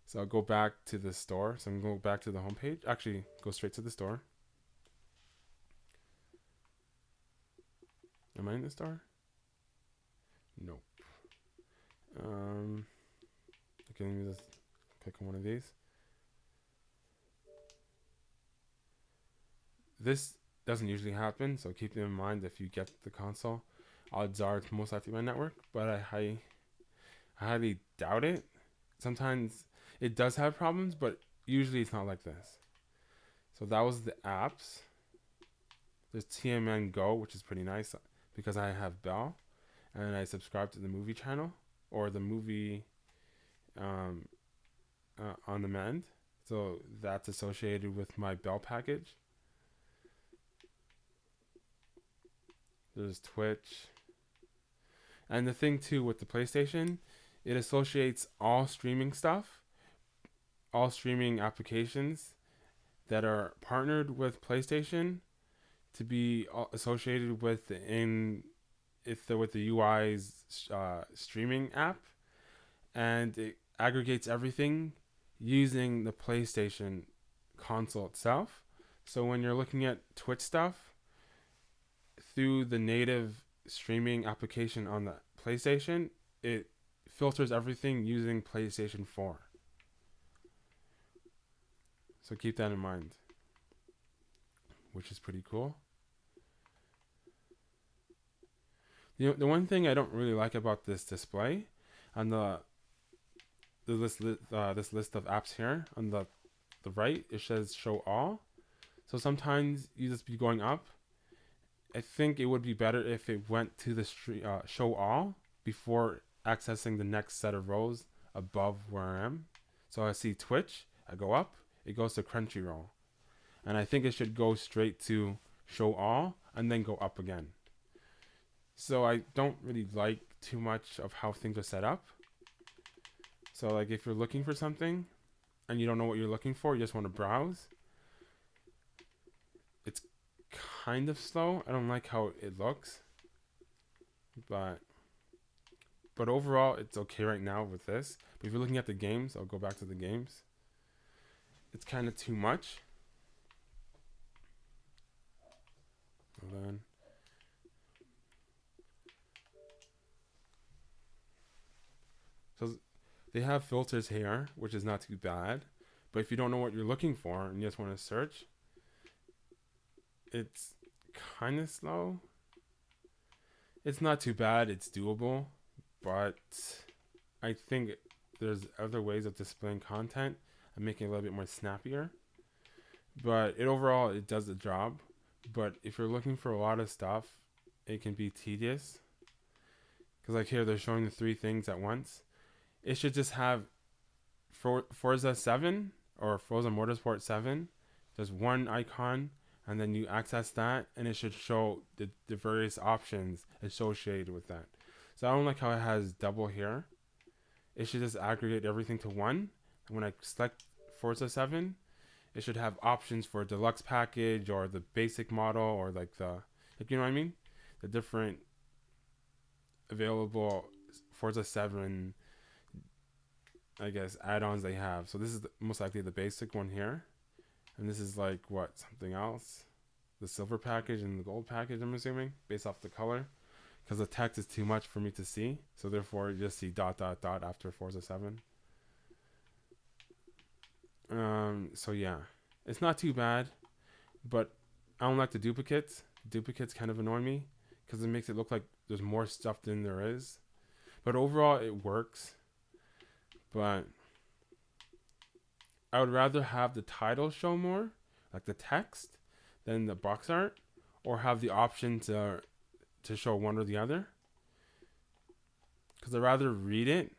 So I'll go back to the store. So I'm going to go back to the homepage. Actually, go straight to the store. Am I in the store? Nope. Okay, let me just click on one of these. This doesn't usually happen, so keep it in mind if you get the console. Odds are it's most likely my network, but I highly doubt it. Sometimes it does have problems, but usually it's not like this. So that was the apps. There's TMN Go, which is pretty nice because I have Bell, and I subscribe to the movie channel or the movie on demand. So that's associated with my Bell package. There's Twitch. And the thing too with the PlayStation, it associates all streaming stuff, all streaming applications that are partnered with PlayStation to be associated with with the UI's streaming app, and it aggregates everything using the PlayStation console itself. So when you're looking at Twitch stuff through the native streaming application on the PlayStation, it filters everything using PlayStation 4. So keep that in mind, which is pretty cool. The one thing I don't really like about this display on this list of apps here on the right, it says show all. So sometimes you just be going up. I think it would be better if it went to the show all before accessing the next set of rows above where I am. So I see Twitch, I go up, it goes to Crunchyroll. And I think it should go straight to show all and then go up again. So I don't really like too much of how things are set up. So like if you're looking for something and you don't know what you're looking for, you just want to browse, kind of slow. I don't like how it looks, but overall it's okay right now with this. But if you're looking at the games, I'll go back to the games. It's kind of too much. Hold on. So they have filters here, which is not too bad. But if you don't know what you're looking for and you just want to search, it's kind of slow. It's not too bad. It's doable. But I think there's other ways of displaying content and making it a little bit more snappier. But overall, it does the job. But if you're looking for a lot of stuff, it can be tedious. Because like here, they're showing the 3 things at once. It should just have Forza 7 or Forza Motorsport 7. There's one icon, and then you access that, and it should show the various options associated with that. So I don't like how it has double here. It should just aggregate everything to one. And when I select Forza 7, it should have options for deluxe package or the basic model or like you know what I mean? The different available Forza 7, I guess, add-ons they have. So this is most likely the basic one here. And this is like something else. The silver package and the gold package, I'm assuming, based off the color. Because the text is too much for me to see. So therefore, you just see ... after Forza 7. So yeah, it's not too bad, but I don't like the duplicates. Duplicates kind of annoy me because it makes it look like there's more stuff than there is. But overall, it works. But I would rather have the title show more, like the text, than the box art, or have the option to show one or the other. Because I'd rather read it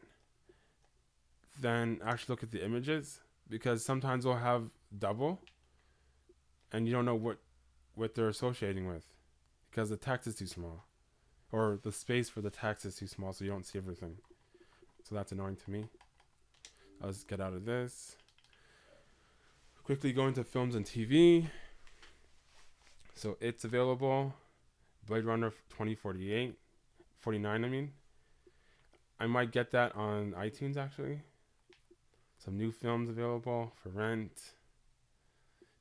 than actually look at the images. Because sometimes they'll have double, and you don't know what they're associating with, because the text is too small, or the space for the text is too small, so you don't see everything. So that's annoying to me. Let's get out of this. Quickly go into films and TV. So it's available. Blade Runner 2049. 49, I mean. I might get that on iTunes actually. Some new films available for rent.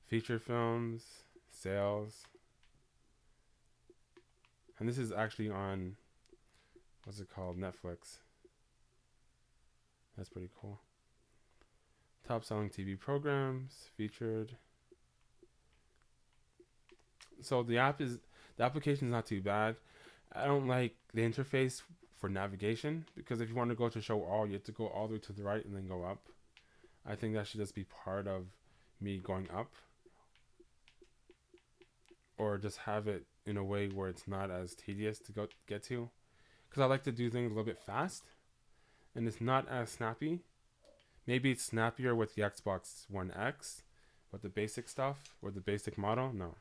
Feature films, sales. And this is actually on, what's it called? Netflix. That's pretty cool. Top selling TV programs, featured. So the application is not too bad. I don't like the interface for navigation, because if you want to go to show all, you have to go all the way to the right and then go up. I think that should just be part of me going up, or just have it in a way where it's not as tedious to get to, because I like to do things a little bit fast, and it's not as snappy. Maybe it's snappier with the Xbox One X, with the basic stuff, or the basic model. No.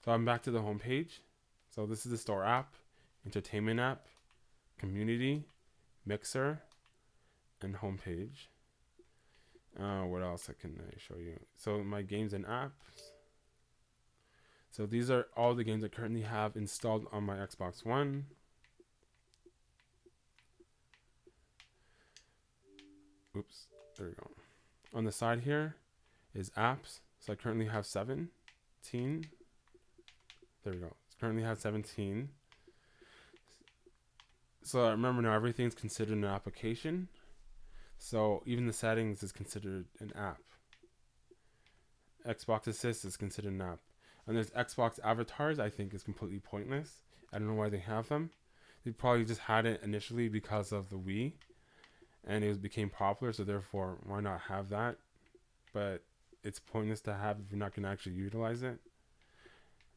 So I'm back to the home page. So this is the store app, entertainment app, community, mixer, and home page. What else can I show you? So my games and apps. So these are all the games I currently have installed on my Xbox One. Oops, there we go. On the side here is apps. So I currently have 17. There we go. Currently have 17. So remember now, everything's considered an application. So even the settings is considered an app. Xbox Assist is considered an app. And there's Xbox avatars, I think is completely pointless. I don't know why they have them. They probably just had it initially because of the Wii, and it became popular, so therefore why not have that? But it's pointless to have if you're not going to actually utilize it.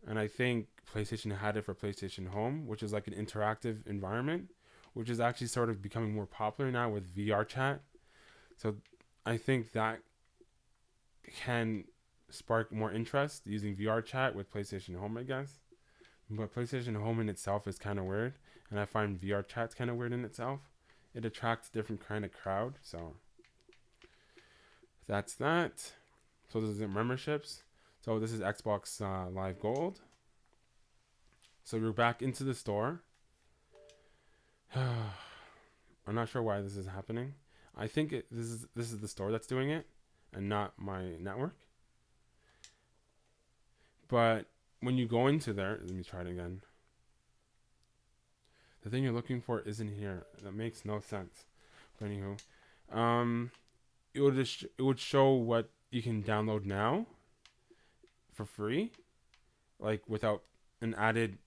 And I think PlayStation had it for PlayStation Home, which is like an interactive environment, which is actually sort of becoming more popular now with VR chat. So I think that can spark more interest using VR chat with PlayStation Home, I guess. But PlayStation Home in itself is kind of weird, and I find VR chat's kind of weird in itself. It attracts a different kind of crowd, so that's that. So there's the memberships. So this is Xbox Live Gold. So we're back into the store. I'm not sure why this is happening. I think this is the store that's doing it, and not my network. But when you go into there, let me try it again. The thing you're looking for isn't here. That makes no sense. But anywho, it would show what you can download now for free, like without an added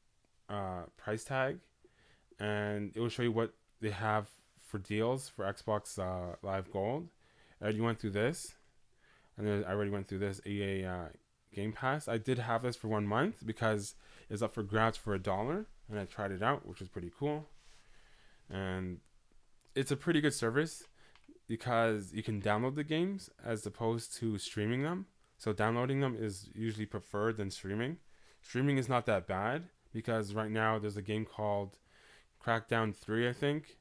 price tag, and it will show you what they have for deals for Xbox Live Gold. I already went through this, and then I already went through this EA Game Pass. I did have this for 1 month because it's up for grabs for $1, and I tried it out, which was pretty cool. And it's a pretty good service because you can download the games as opposed to streaming them. So downloading them is usually preferred than streaming. Streaming is not that bad because right now there's a game called Crackdown 3, I think,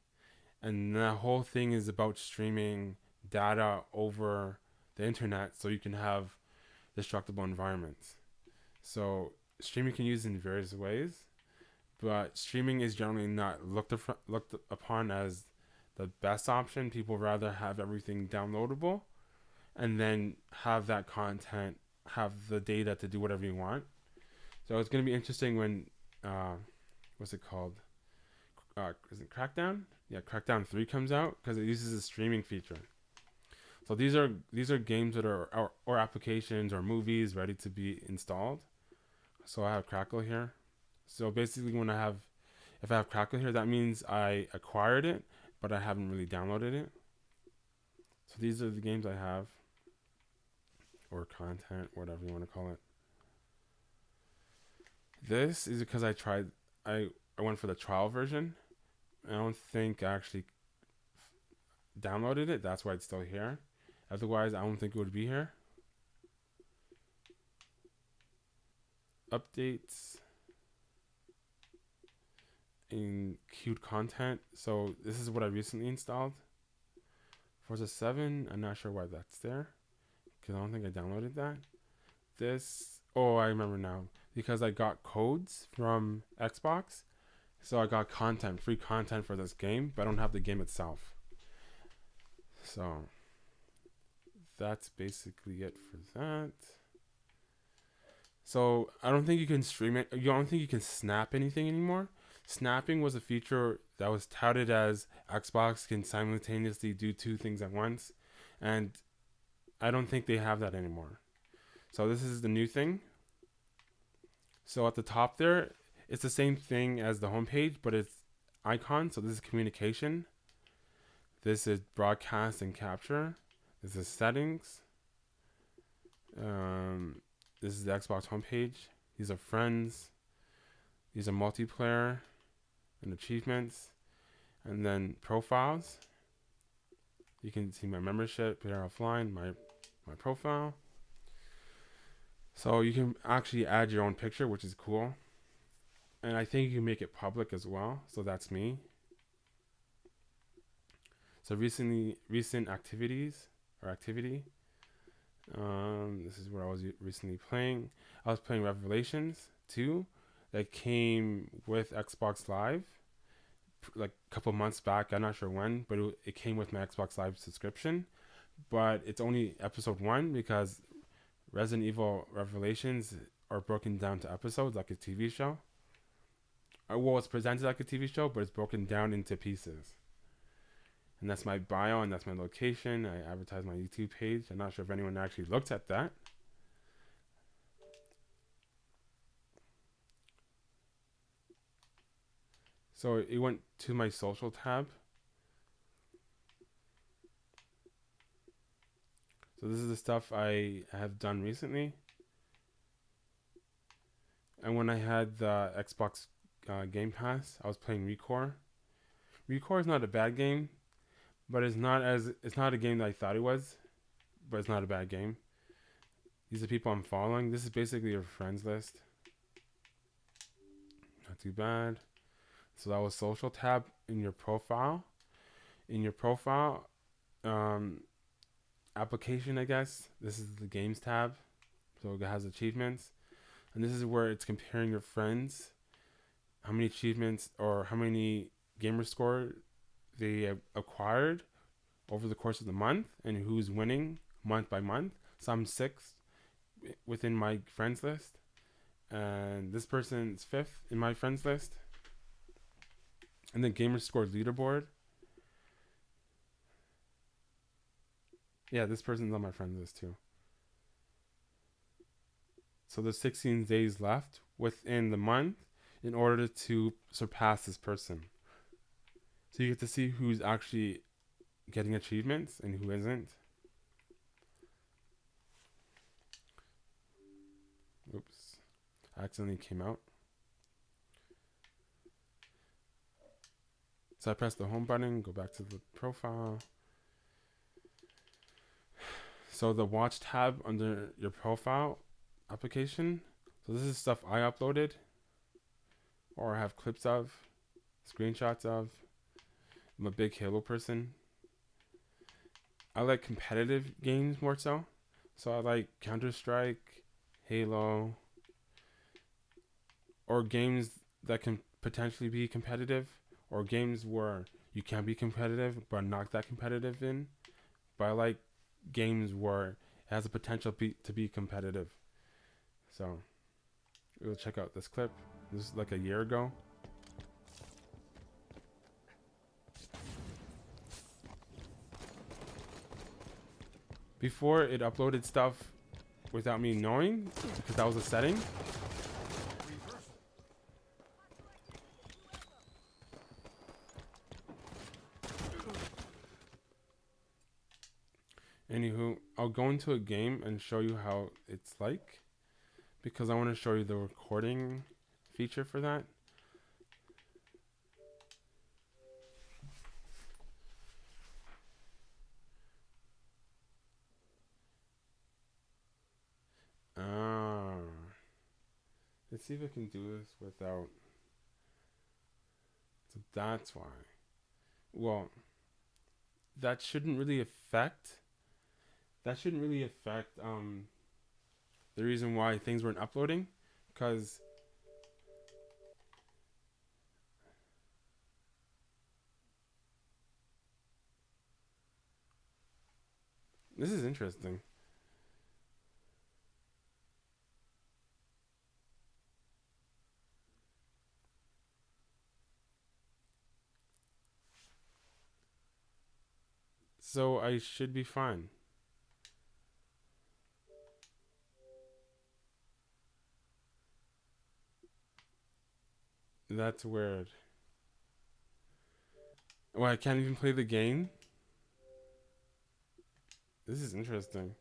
and the whole thing is about streaming data over the internet so you can have destructible environments. So streaming can be used in various ways, but streaming is generally not looked upon as the best option. People rather have everything downloadable and then have that content, have the data to do whatever you want. So it's going to be interesting when, what's it called? Is it Crackdown? Yeah, Crackdown 3 comes out because it uses a streaming feature. So these are games that are or applications or movies ready to be installed. So I have Crackle here. So basically if I have Crackle here, that means I acquired it, but I haven't really downloaded it. So these are the games I have, or content, whatever you want to call it. This is because I went for the trial version. I don't think I actually downloaded it. That's why it's still here. Otherwise, I don't think it would be here. Updates. In queued content. So this is what I recently installed. Forza 7. I'm not sure why that's there, because I don't think I downloaded that. I remember now. Because I got codes from Xbox. So I got free content for this game, but I don't have the game itself. So that's basically it for that. So I don't think you can stream it. You don't think you can snap anything anymore. Snapping was a feature that was touted as Xbox can simultaneously do 2 things at once, and I don't think they have that anymore. So this is the new thing. So at the top there, it's the same thing as the homepage, but it's icon. So this is communication. This is broadcast and capture. This is settings. This is the Xbox homepage. These are friends. These are multiplayer and achievements. And then profiles. You can see my membership, player offline, my profile. So you can actually add your own picture, which is cool. And I think you can make it public as well. So that's me. So recent activities or activity. This is what I was recently playing. I was playing Revelations 2 that came with Xbox Live like a couple months back. I'm not sure when, but it came with my Xbox Live subscription. But it's only episode 1 because Resident Evil Revelations are broken down to episodes like a TV show. Well, it's presented like a TV show, but it's broken down into pieces. And that's my bio, and that's my location. I advertise my YouTube page. I'm not sure if anyone actually looked at that. So it went to my social tab. So this is the stuff I have done recently. And when I had the Xbox Game Pass, I was playing Recore. Recore is not a bad game, but it's not a game that I thought it was, but it's not a bad game. These are people I'm following. This is basically your friends list. Not too bad. So that was social tab in your profile. In your profile, application, I guess. This is the games tab. So it has achievements, and this is where it's comparing your friends, how many achievements or how many gamer score they acquired over the course of the month, and who's winning month by month. So I'm sixth within my friends list, and this person's fifth in my friends list. And then gamer score leaderboard. Yeah, this person's on my friends list too. So there's 16 days left within the month in order to surpass this person. So you get to see who's actually getting achievements and who isn't. Oops. I accidentally came out. So I press the home button, go back to the profile. So the watch tab under your profile application. So this is stuff I uploaded or I have clips of, screenshots of. I'm a big Halo person. I like competitive games more so. So I like Counter-Strike, Halo, or games that can potentially be competitive, or games where you can be competitive but not that competitive in. But I like games where it has the potential to be competitive. So we'll check out this clip. This is like a year ago. Before it uploaded stuff without me knowing, because that was a setting. Anywho, I'll go into a game and show you how it's like, because I want to show you the recording feature for that. Let's see if I can do this without. So that's why. Well, that shouldn't really affect. The reason why things weren't uploading, because this is interesting. So I should be fine. That's weird. Well, I can't even play the game. This is interesting.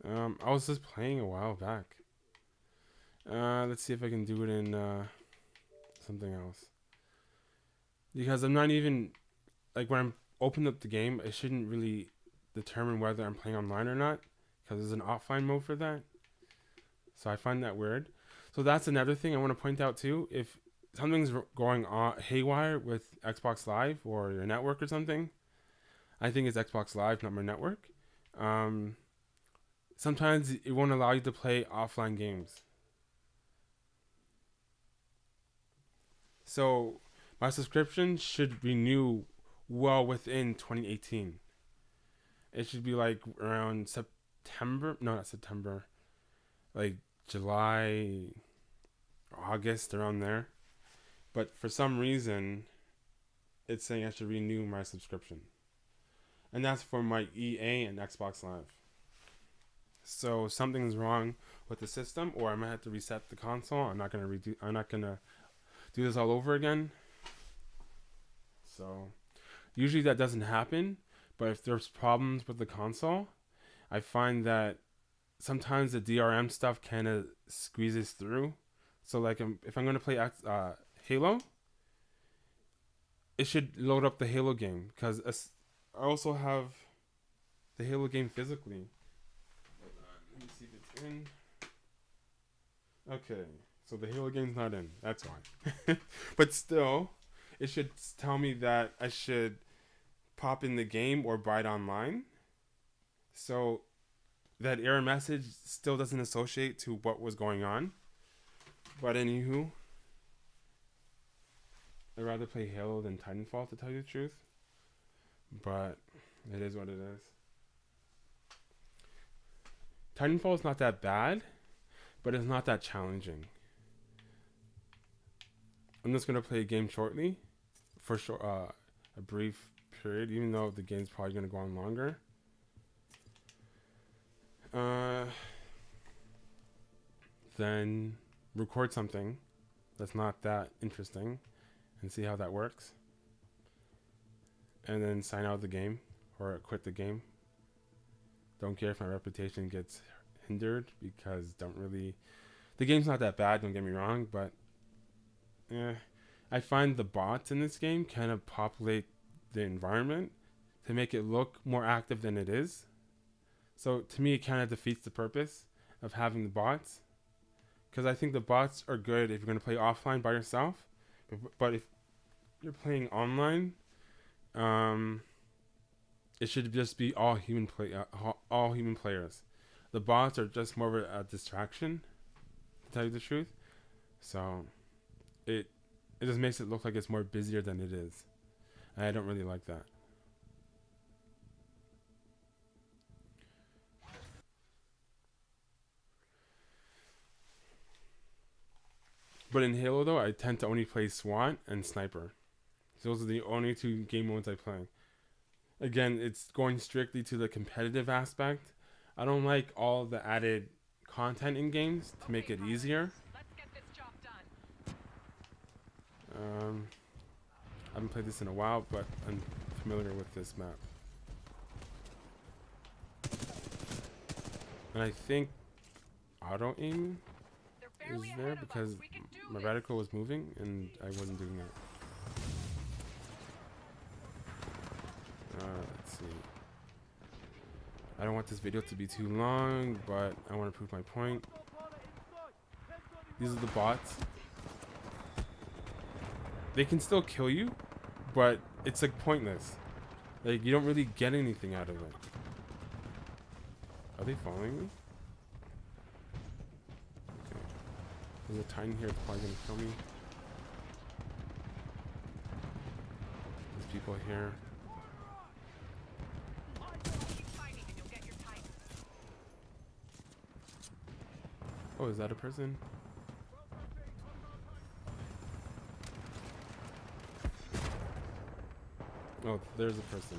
I was just playing a while back. Let's see if I can do it in something else. Because I'm not even, like, when I'm opening up the game, it shouldn't really determine whether I'm playing online or not, because there's an offline mode for that. So I find that weird. So that's another thing I want to point out too. If something's going on haywire with Xbox Live or your network or something, I think it's Xbox Live, not my network. Sometimes it won't allow you to play offline games. So my subscription should renew well within 2018. It should be like around September. No, not September. Like July, August, around there. But for some reason, it's saying I should renew my subscription. And that's for my EA and Xbox Live. So something's wrong with the system, or I might have to reset the console. I'm not gonna do this all over again. So usually that doesn't happen, but if there's problems with the console, I find that sometimes the DRM stuff kind of squeezes through. So like if I'm gonna play Halo, it should load up the Halo game, because I also have the Halo game physically. Hold on, let me see if it's in. Okay, so the Halo game's not in. That's why. But still, it should tell me that I should pop in the game or buy it online. So that error message still doesn't associate to what was going on. But anywho, I'd rather play Halo than Titanfall, to tell you the truth. But it is what it is. Titanfall is not that bad, but it's not that challenging. I'm just gonna play a game shortly, for sure, a brief period, even though the game's probably gonna go on longer. Then record something that's not that interesting and see how that works. And then sign out of the game or quit the game. Don't care if my reputation gets hindered because the game's not that bad, don't get me wrong, but I find the bots in this game kind of populate the environment to make it look more active than it is. So to me, it kind of defeats the purpose of having the bots. Because I think the bots are good if you're going to play offline by yourself. But if you're playing online, it should just be all human players. The bots are just more of a distraction, to tell you the truth. So it just makes it look like it's more busier than it is. And I don't really like that. But in Halo, though, I tend to only play SWAT and Sniper. Those are the only two game modes I play. Again, it's going strictly to the competitive aspect. I don't like all the added content in games to make it easier. Let's get this job I done. haven't played this in a while, but I'm familiar with this map. And I think auto aim is there because my reticle was moving and I wasn't doing that. Let's see. I don't want this video to be too long, but I want to prove my point. These are the bots. They can still kill you, but it's like pointless. Like you don't really get anything out of it. Are they following me? Okay. There's a Titan here that's probably gonna kill me. There's people here. Oh, is that a person? Oh, there's a person.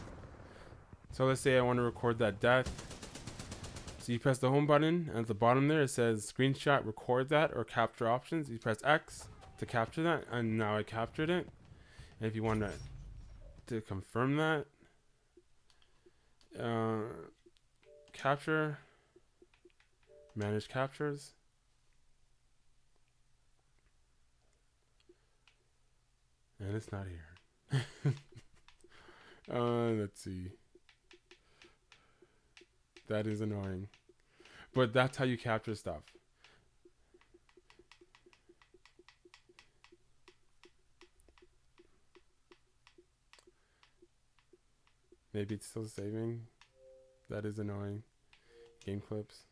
So let's say I want to record that death. So you press the home button, and at the bottom there it says screenshot, record that, or capture options. You press X to capture that, and now I captured it. And if you want to confirm that, capture, manage captures. And it's not here. Let's see. That is annoying. But that's how you capture stuff. Maybe it's still saving. That is annoying. Game clips.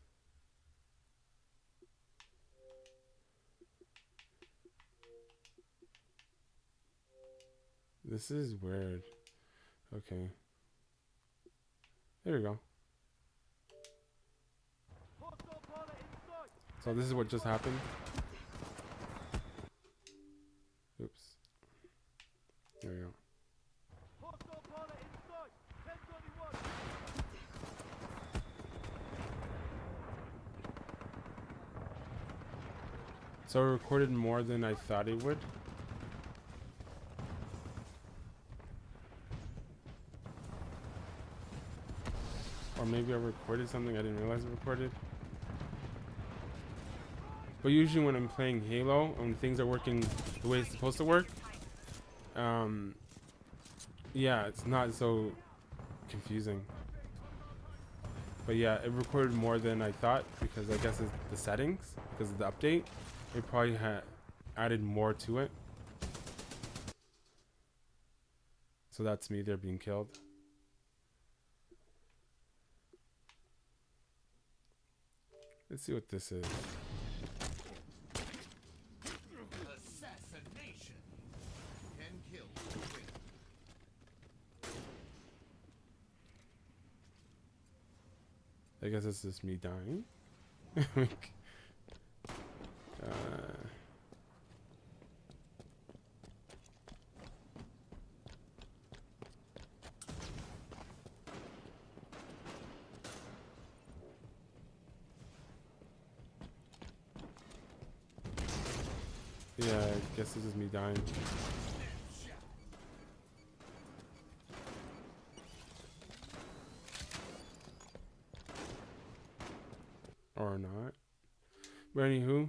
This is weird. Okay. There we go. So this is what just happened. Oops. There we go. So I recorded more than I thought it would. Or maybe I recorded something I didn't realize I recorded. But usually when I'm playing Halo, when things are working the way it's supposed to work, yeah, it's not so confusing. But yeah, it recorded more than I thought because I guess it's the settings, because of the update. It probably had added more to it. So that's me there being killed. Let's see what this is. Assassination. 10 kills. I guess it's just me dying. Yeah, I guess this is me dying. Or not. But anywho,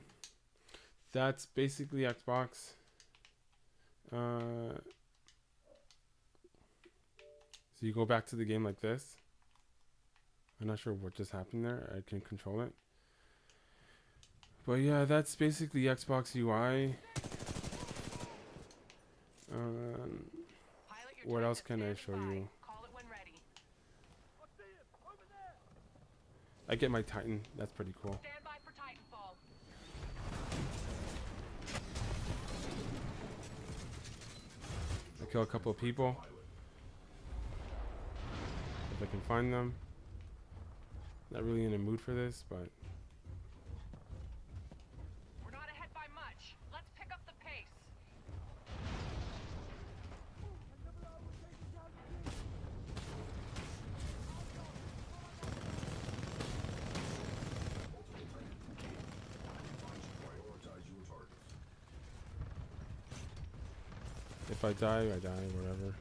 that's basically Xbox. So you go back to the game like this. I'm not sure what just happened there. I can control it. But yeah, that's basically Xbox UI. What else can I show you? I get my Titan. That's pretty cool. Stand by for Titanfall. I kill a couple of people. If I can find them. Not really in a mood for this, but We're not ahead by much. Let's pick up the pace. if I die, whatever.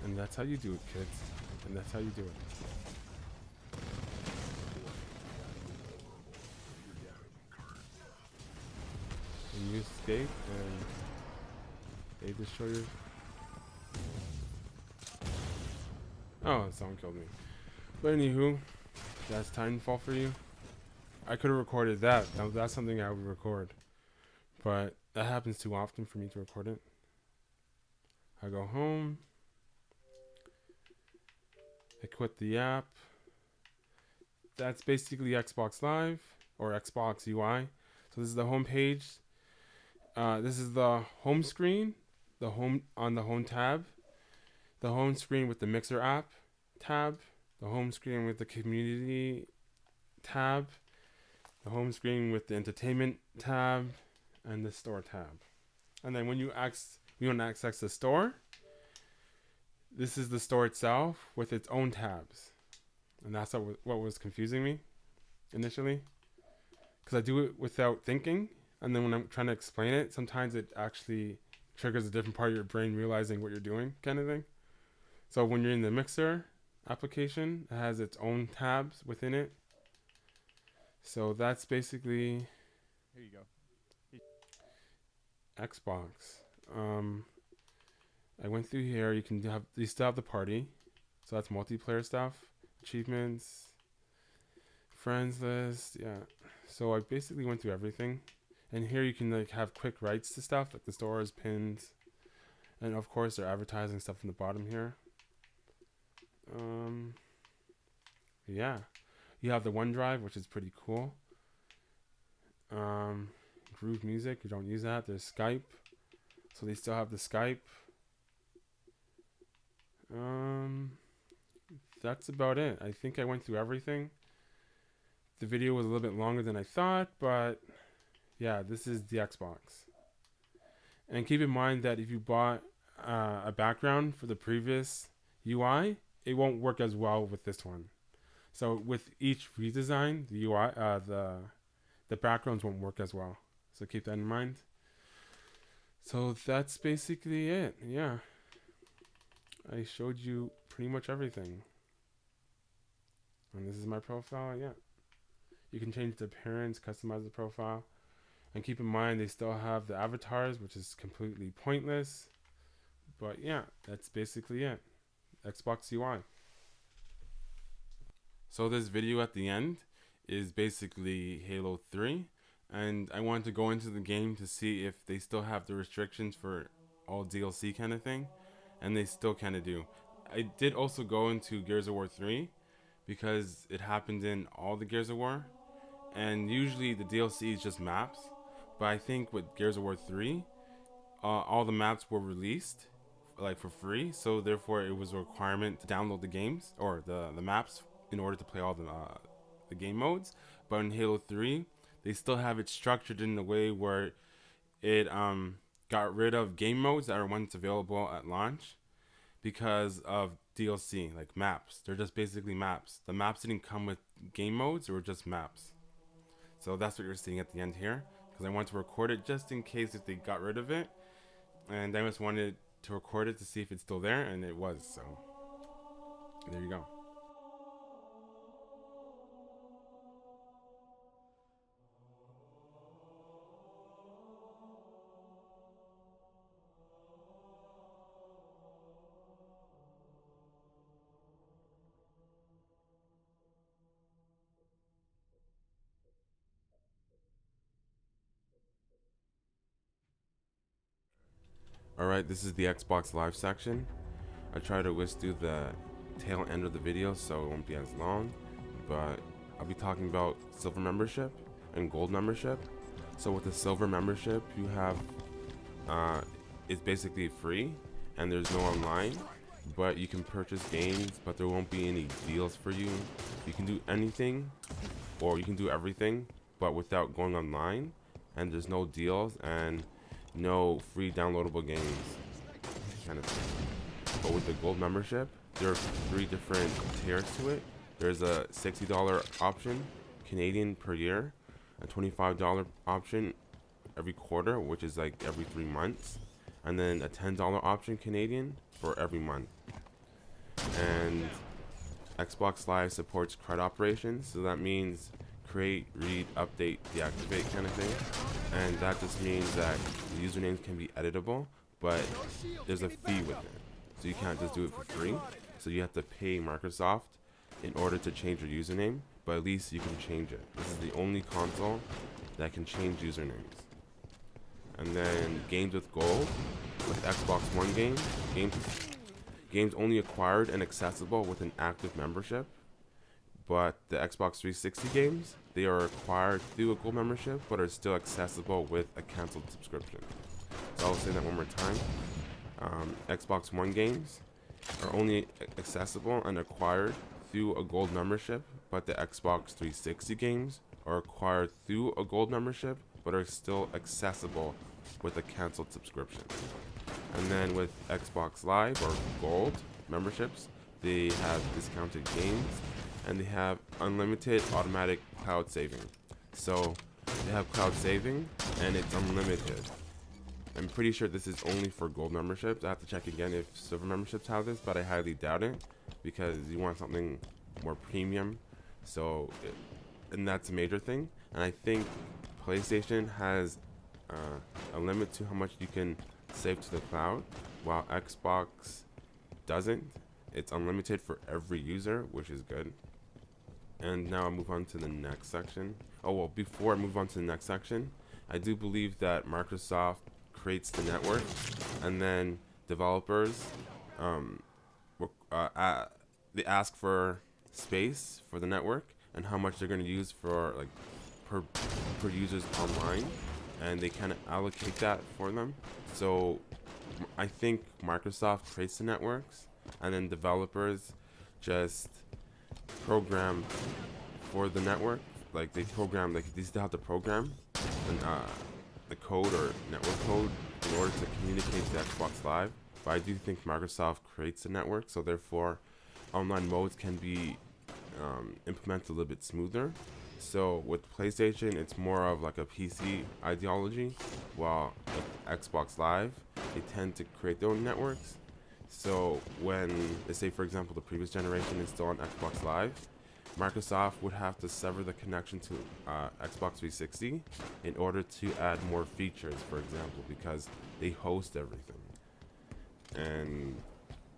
And that's how you do it, kids. And that's how you do it. And you escape, and they destroy your... Oh, someone killed me. But anywho, that's Titanfall for you. I could have recorded that. That's something I would record. But that happens too often for me to record it. I go home. I quit the app. That's basically Xbox Live or Xbox UI. So this is the home page. This is the home screen. The home on the home tab. The home screen with the Mixer app tab. The home screen with the community tab. The home screen with the entertainment tab and the store tab. And then when you want to access the store, this is the store itself with its own tabs. And that's what was confusing me initially. Because I do it without thinking. And then when I'm trying to explain it, sometimes it actually triggers a different part of your brain realizing what you're doing, kind of thing. So when you're in the Mixer application, it has its own tabs within it. So that's basically... Here you go. Xbox. I went through here. You still have the party, so that's multiplayer stuff, achievements, friends list. Yeah. So I basically went through everything, and here you can like have quick rights to stuff like the stores, pins, and of course they're advertising stuff in the bottom here. Yeah, you have the OneDrive, which is pretty cool. Groove Music, you don't use that. There's Skype, so they still have the Skype. That's about it. I think I went through everything. The video was a little bit longer than I thought, but yeah, this is the Xbox. And keep in mind that if you bought a background for the previous UI, it won't work as well with this one. So with each redesign, the UI, the backgrounds won't work as well. So keep that in mind. So that's basically it. Yeah. I showed you pretty much everything. And this is my profile. Yeah. You can change the appearance, customize the profile. And keep in mind, they still have the avatars, which is completely pointless. But yeah, that's basically it. Xbox UI. So this video at the end is basically Halo 3, and I wanted to go into the game to see if they still have the restrictions for all DLC kind of thing, and they still kind of do. I did also go into Gears of War 3 because it happened in all the Gears of War, and usually the DLC is just maps, but I think with Gears of War 3, all the maps were released like for free, so therefore it was a requirement to download the games or the maps in order to play all the game modes. But in Halo 3, they still have it structured in a way where it got rid of game modes that are once available at launch because of DLC, like maps. They're just basically maps. The maps didn't come with game modes, they were just maps. So that's what you're seeing at the end here, because I wanted to record it just in case if they got rid of it, and I just wanted to record it to see if it's still there, and it was. So there you go. Alright, this is the Xbox Live section. I try to whisk through the tail end of the video so it won't be as long, but I'll be talking about silver membership and gold membership. So with the silver membership, you have it's basically free and there's no online, but you can purchase games, but there won't be any deals for you. You can do anything or you can do everything, but without going online, and there's no deals and no free downloadable games kind of thing. But with the gold membership, there are 3 different tiers to it. There's a $60 option Canadian per year, a $25 option every quarter, which is like every 3 months, and then a $10 option Canadian for every month. And Xbox Live supports CRUD operations, so that means create, read, update, deactivate kind of thing. And that just means that the usernames can be editable, but there's a fee with it. So you can't just do it for free. So you have to pay Microsoft in order to change your username, but at least you can change it. This is the only console that can change usernames. And then games with gold, with Xbox One games only acquired and accessible with an active membership. But the Xbox 360 games, they are acquired through a gold membership, but are still accessible with a canceled subscription. So I'll say that one more time. Xbox One games are only accessible and acquired through a gold membership, but the Xbox 360 games are acquired through a gold membership, but are still accessible with a canceled subscription. And then with Xbox Live or Gold memberships, they have discounted games, and they have unlimited automatic cloud saving. So they have cloud saving and it's unlimited. I'm pretty sure this is only for gold memberships. I have to check again if silver memberships have this, but I highly doubt it because you want something more premium. So, and that's a major thing. And I think PlayStation has a limit to how much you can save to the cloud, while Xbox doesn't. It's unlimited for every user, which is good. And now I'll move on to the next section. Oh, well, before I move on to the next section, I do believe that Microsoft creates the network, and then developers, they ask for space for the network and how much they're going to use for like per users online, and they kind of allocate that for them. So I think Microsoft creates the networks, and then developers just program for the network. Like they program, like they still have to program and the code or network code in order to communicate to Xbox Live. But I do think Microsoft creates the network, so therefore online modes can be implemented a little bit smoother. So with PlayStation, it's more of like a PC ideology, while with Xbox Live, they tend to create their own networks. So when, let's say for example, the previous generation is still on Xbox Live, Microsoft would have to sever the connection to Xbox 360 in order to add more features, for example, because they host everything. and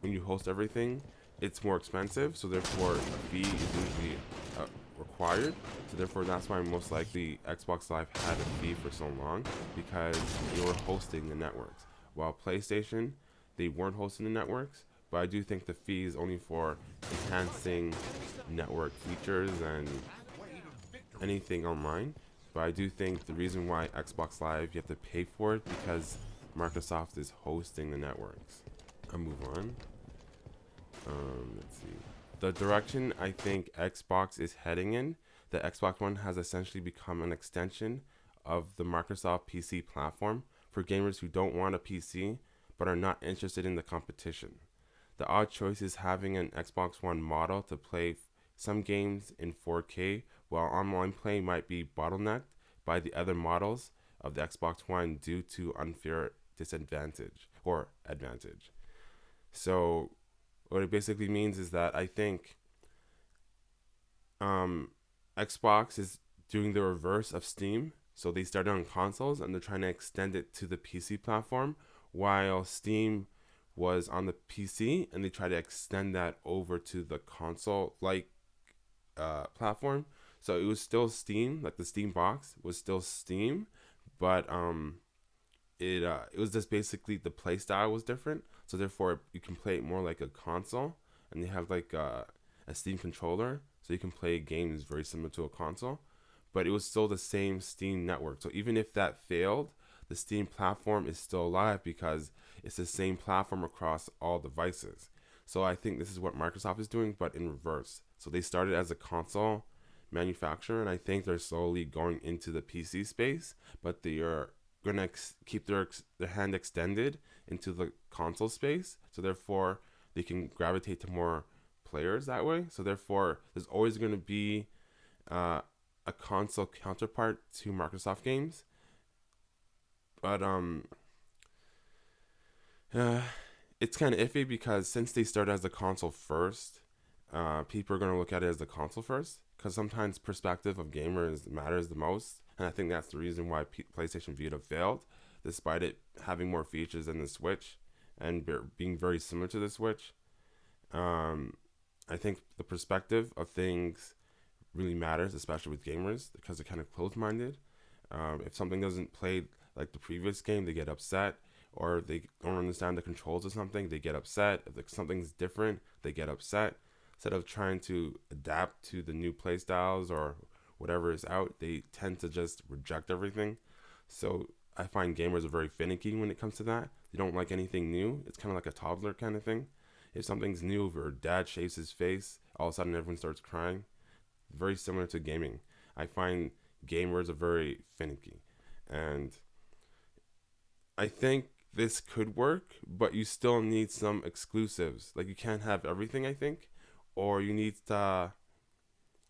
when you host everything, it's more expensive, so therefore a fee is usually required. So therefore that's why most likely Xbox Live had a fee for so long, because they were hosting the networks. While PlayStation, they weren't hosting the networks, but I do think the fee is only for enhancing network features and anything online. But I do think the reason why Xbox Live, you have to pay for it because Microsoft is hosting the networks. I'll move on. Let's see. The direction I think Xbox is heading in, the Xbox One has essentially become an extension of the Microsoft PC platform for gamers who don't want a PC but are not interested in the competition. The odd choice is having an Xbox One model to play some games in 4K, while online play might be bottlenecked by the other models of the Xbox One due to unfair disadvantage or advantage. So what it basically means is that I think Xbox is doing the reverse of Steam. So they started on consoles and they're trying to extend it to the PC platform, while Steam was on the PC and they try to extend that over to the console platform. So it was still Steam, like the Steam box was still Steam, but it was just basically the play style was different. So therefore you can play it more like a console, and they have like a Steam controller, so you can play games very similar to a console. But it was still the same Steam network. So even if that failed, the Steam platform is still alive because it's the same platform across all devices. So I think this is what Microsoft is doing, but in reverse. So they started as a console manufacturer, and I think they're slowly going into the PC space, but they are gonna keep their hand extended into the console space. So therefore, they can gravitate to more players that way. So therefore, there's always going to be a console counterpart to Microsoft games. But it's kind of iffy because since they started as a console first, people are going to look at it as the console first, because sometimes perspective of gamers matters the most, and I think that's the reason why PlayStation Vita failed, despite it having more features than the Switch and being very similar to the Switch. I think the perspective of things really matters, especially with gamers, because they're kind of closed-minded. If something doesn't play like the previous game, they get upset, or they don't understand the controls of something, they get upset. If something's different, they get upset. Instead of trying to adapt to the new play styles or whatever is out, they tend to just reject everything. So I find gamers are very finicky when it comes to that. They don't like anything new. It's kind of like a toddler kind of thing. If something's new, if your dad shaves his face, all of a sudden everyone starts crying. Very similar to gaming. I find gamers are very finicky. And I think this could work, but you still need some exclusives. Like, you can't have everything, I think. Or you need to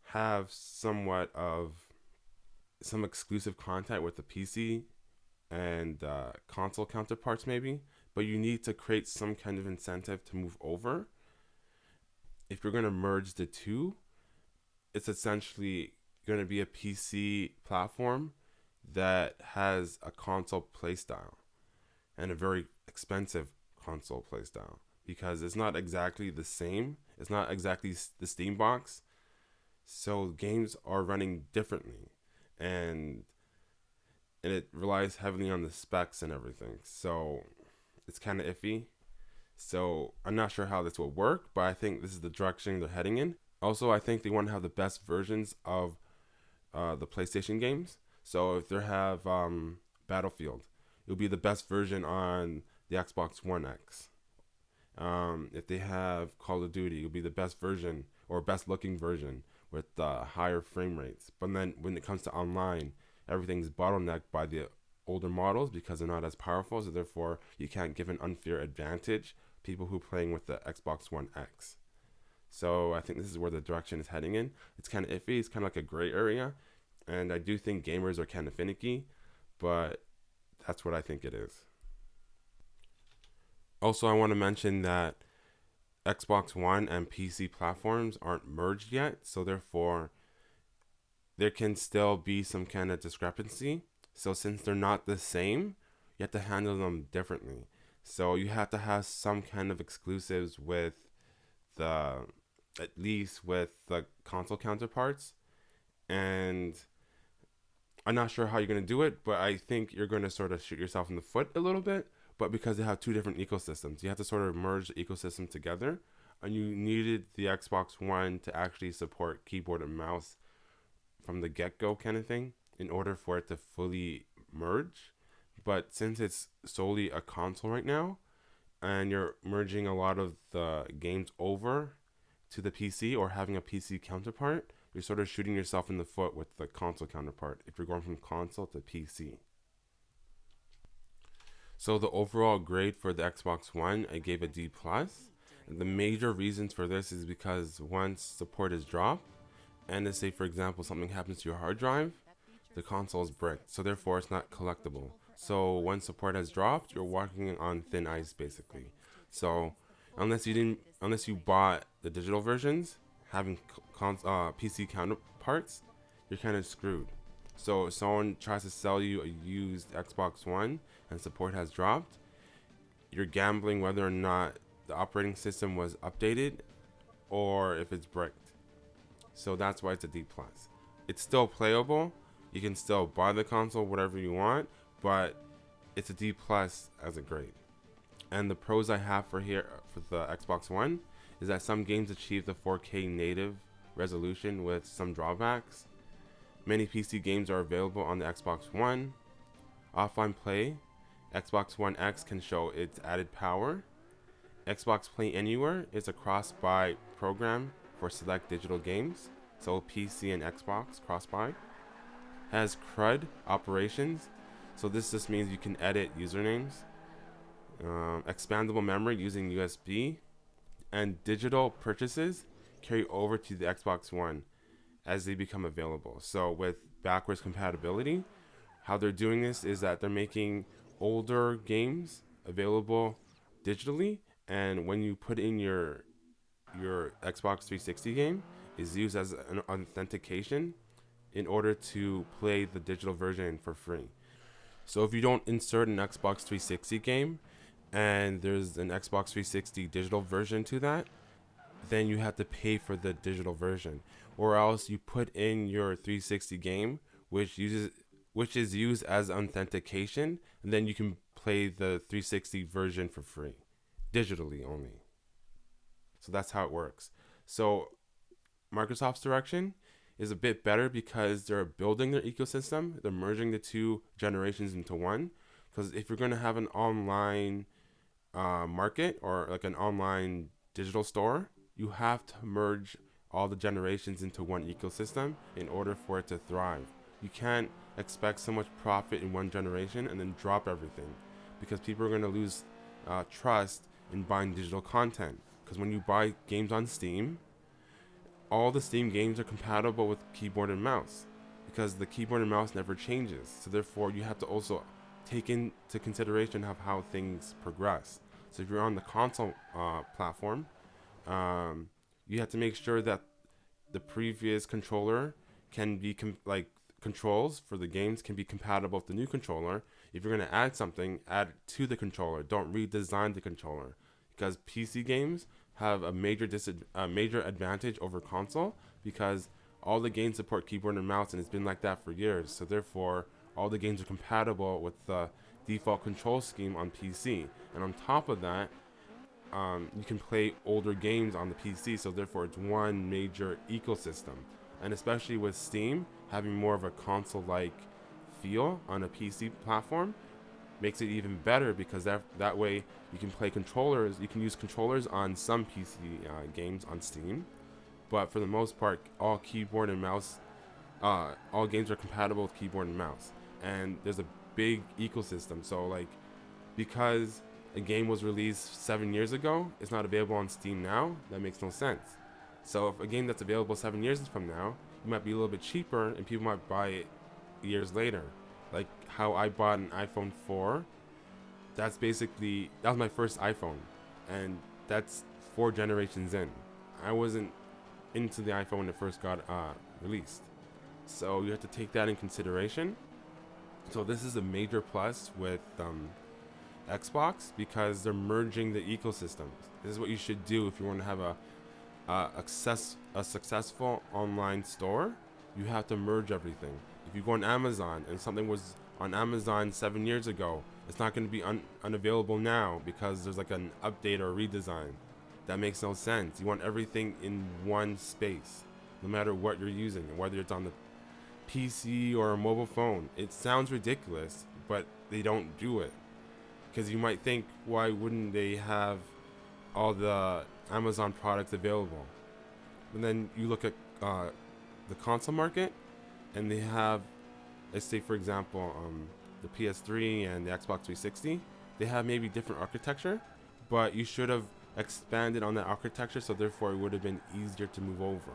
have somewhat of some exclusive content with the PC and console counterparts maybe, but you need to create some kind of incentive to move over. If you're going to merge the two, it's essentially going to be a PC platform that has a console playstyle and a very expensive console playstyle, because it's not exactly the same. It's not exactly the Steam box. So games are running differently, and it relies heavily on the specs and everything. So it's kind of iffy. So I'm not sure how this will work, but I think this is the direction they're heading in. Also, I think they want to have the best versions of the PlayStation games. So if they have Battlefield, it'll be the best version on the Xbox One X. If they have Call of Duty, it'll be the best version or best looking version with higher frame rates. But then when it comes to online, everything's bottlenecked by the older models because they're not as powerful. So therefore, you can't give an unfair advantage people who are playing with the Xbox One X. So I think this is where the direction is heading in. It's kind of iffy. It's kind of like a gray area. And I do think gamers are kind of finicky, but that's what I think it is. Also, I want to mention that Xbox One and PC platforms aren't merged yet, so therefore there can still be some kind of discrepancy. So since they're not the same, you have to handle them differently. So you have to have some kind of exclusives with the, at least with the console counterparts. And I'm not sure how you're going to do it, but I think you're going to sort of shoot yourself in the foot a little bit. But because they have two different ecosystems, you have to sort of merge the ecosystem together. And you needed the Xbox One to actually support keyboard and mouse from the get-go kind of thing in order for it to fully merge. But since it's solely a console right now, and you're merging a lot of the games over to the PC or having a PC counterpart, you're sort of shooting yourself in the foot with the console counterpart if you're going from console to PC. So the overall grade for the Xbox One, I gave a D+. And the major reasons for this is because once support is dropped, and let's say for example something happens to your hard drive, the console is bricked, so therefore it's not collectible. So when support has dropped, you're walking on thin ice basically. So unless you bought the digital versions, having PC counterparts, you're kind of screwed. So if someone tries to sell you a used Xbox One and support has dropped, you're gambling whether or not the operating system was updated or if it's bricked. So that's why it's a D+. It's still playable. You can still buy the console, whatever you want, but it's a D+ as a grade. And the pros I have for the Xbox One is that some games achieve the 4K native resolution with some drawbacks. Many PC games are available on the Xbox One. Offline play, Xbox One X can show its added power. Xbox Play Anywhere is a cross-buy program for select digital games, so PC and Xbox cross-buy. Has CRUD operations, so this just means you can edit usernames. Expandable memory using USB, and digital purchases carry over to the Xbox One as they become available. So with backwards compatibility, how they're doing this is that they're making older games available digitally, and when you put in your Xbox 360 game, is used as an authentication in order to play the digital version for free. So if you don't insert an Xbox 360 game and there's an Xbox 360 digital version to that, then you have to pay for the digital version, or else you put in your 360 game, which is used as authentication, and then you can play the 360 version for free, digitally only. So that's how it works. So Microsoft's direction is a bit better because they're building their ecosystem. They're merging the two generations into one. Because if you're going to have an online market or like an online digital store, you have to merge all the generations into one ecosystem in order for it to thrive. You can't expect so much profit in one generation and then drop everything, because people are going to lose trust in buying digital content. Because when you buy games on Steam, all the Steam games are compatible with keyboard and mouse, because the keyboard and mouse never changes. So therefore, you have to also take into consideration of how things progress. So if you're on the console platform, you have to make sure that the previous controller can be controls for the games can be compatible with the new controller. If you're going to add something, add it to the controller. Don't redesign the controller, because PC games have a major advantage over console, because all the games support keyboard and mouse, and it's been like that for years. So therefore, all the games are compatible with the default control scheme on PC. And on top of that, you can play older games on the PC, so therefore it's one major ecosystem. And especially with Steam having more of a console-like feel on a PC platform, makes it even better, because that way you can play controllers. You can use controllers on some PC games on Steam, but for the most part, all keyboard and mouse, all games are compatible with keyboard and mouse. And there's a big ecosystem. So like, because a game was released 7 years ago, it's not available on Steam now, that makes no sense. So if a game that's available 7 years from now, it might be a little bit cheaper and people might buy it years later. Like how I bought an iPhone 4, that was my first iPhone, and that's 4 generations in. I wasn't into the iPhone when it first got released. So you have to take that in consideration. So this is a major plus with Xbox because they're merging the ecosystems. This is what you should do if you want to have a successful online store. You have to merge everything. If you go on Amazon and something was on Amazon 7 years ago, it's not going to be unavailable now because there's like an update or redesign. That makes no sense. You want everything in one space, no matter what you're using, whether it's on the PC or a mobile phone. It sounds ridiculous, but they don't do it. Because you might think, why wouldn't they have all the Amazon products available? And then you look at the console market, and they have, let's say for example, the PS3 and the Xbox 360. They have maybe different architecture, but you should have expanded on that architecture, so therefore it would have been easier to move over.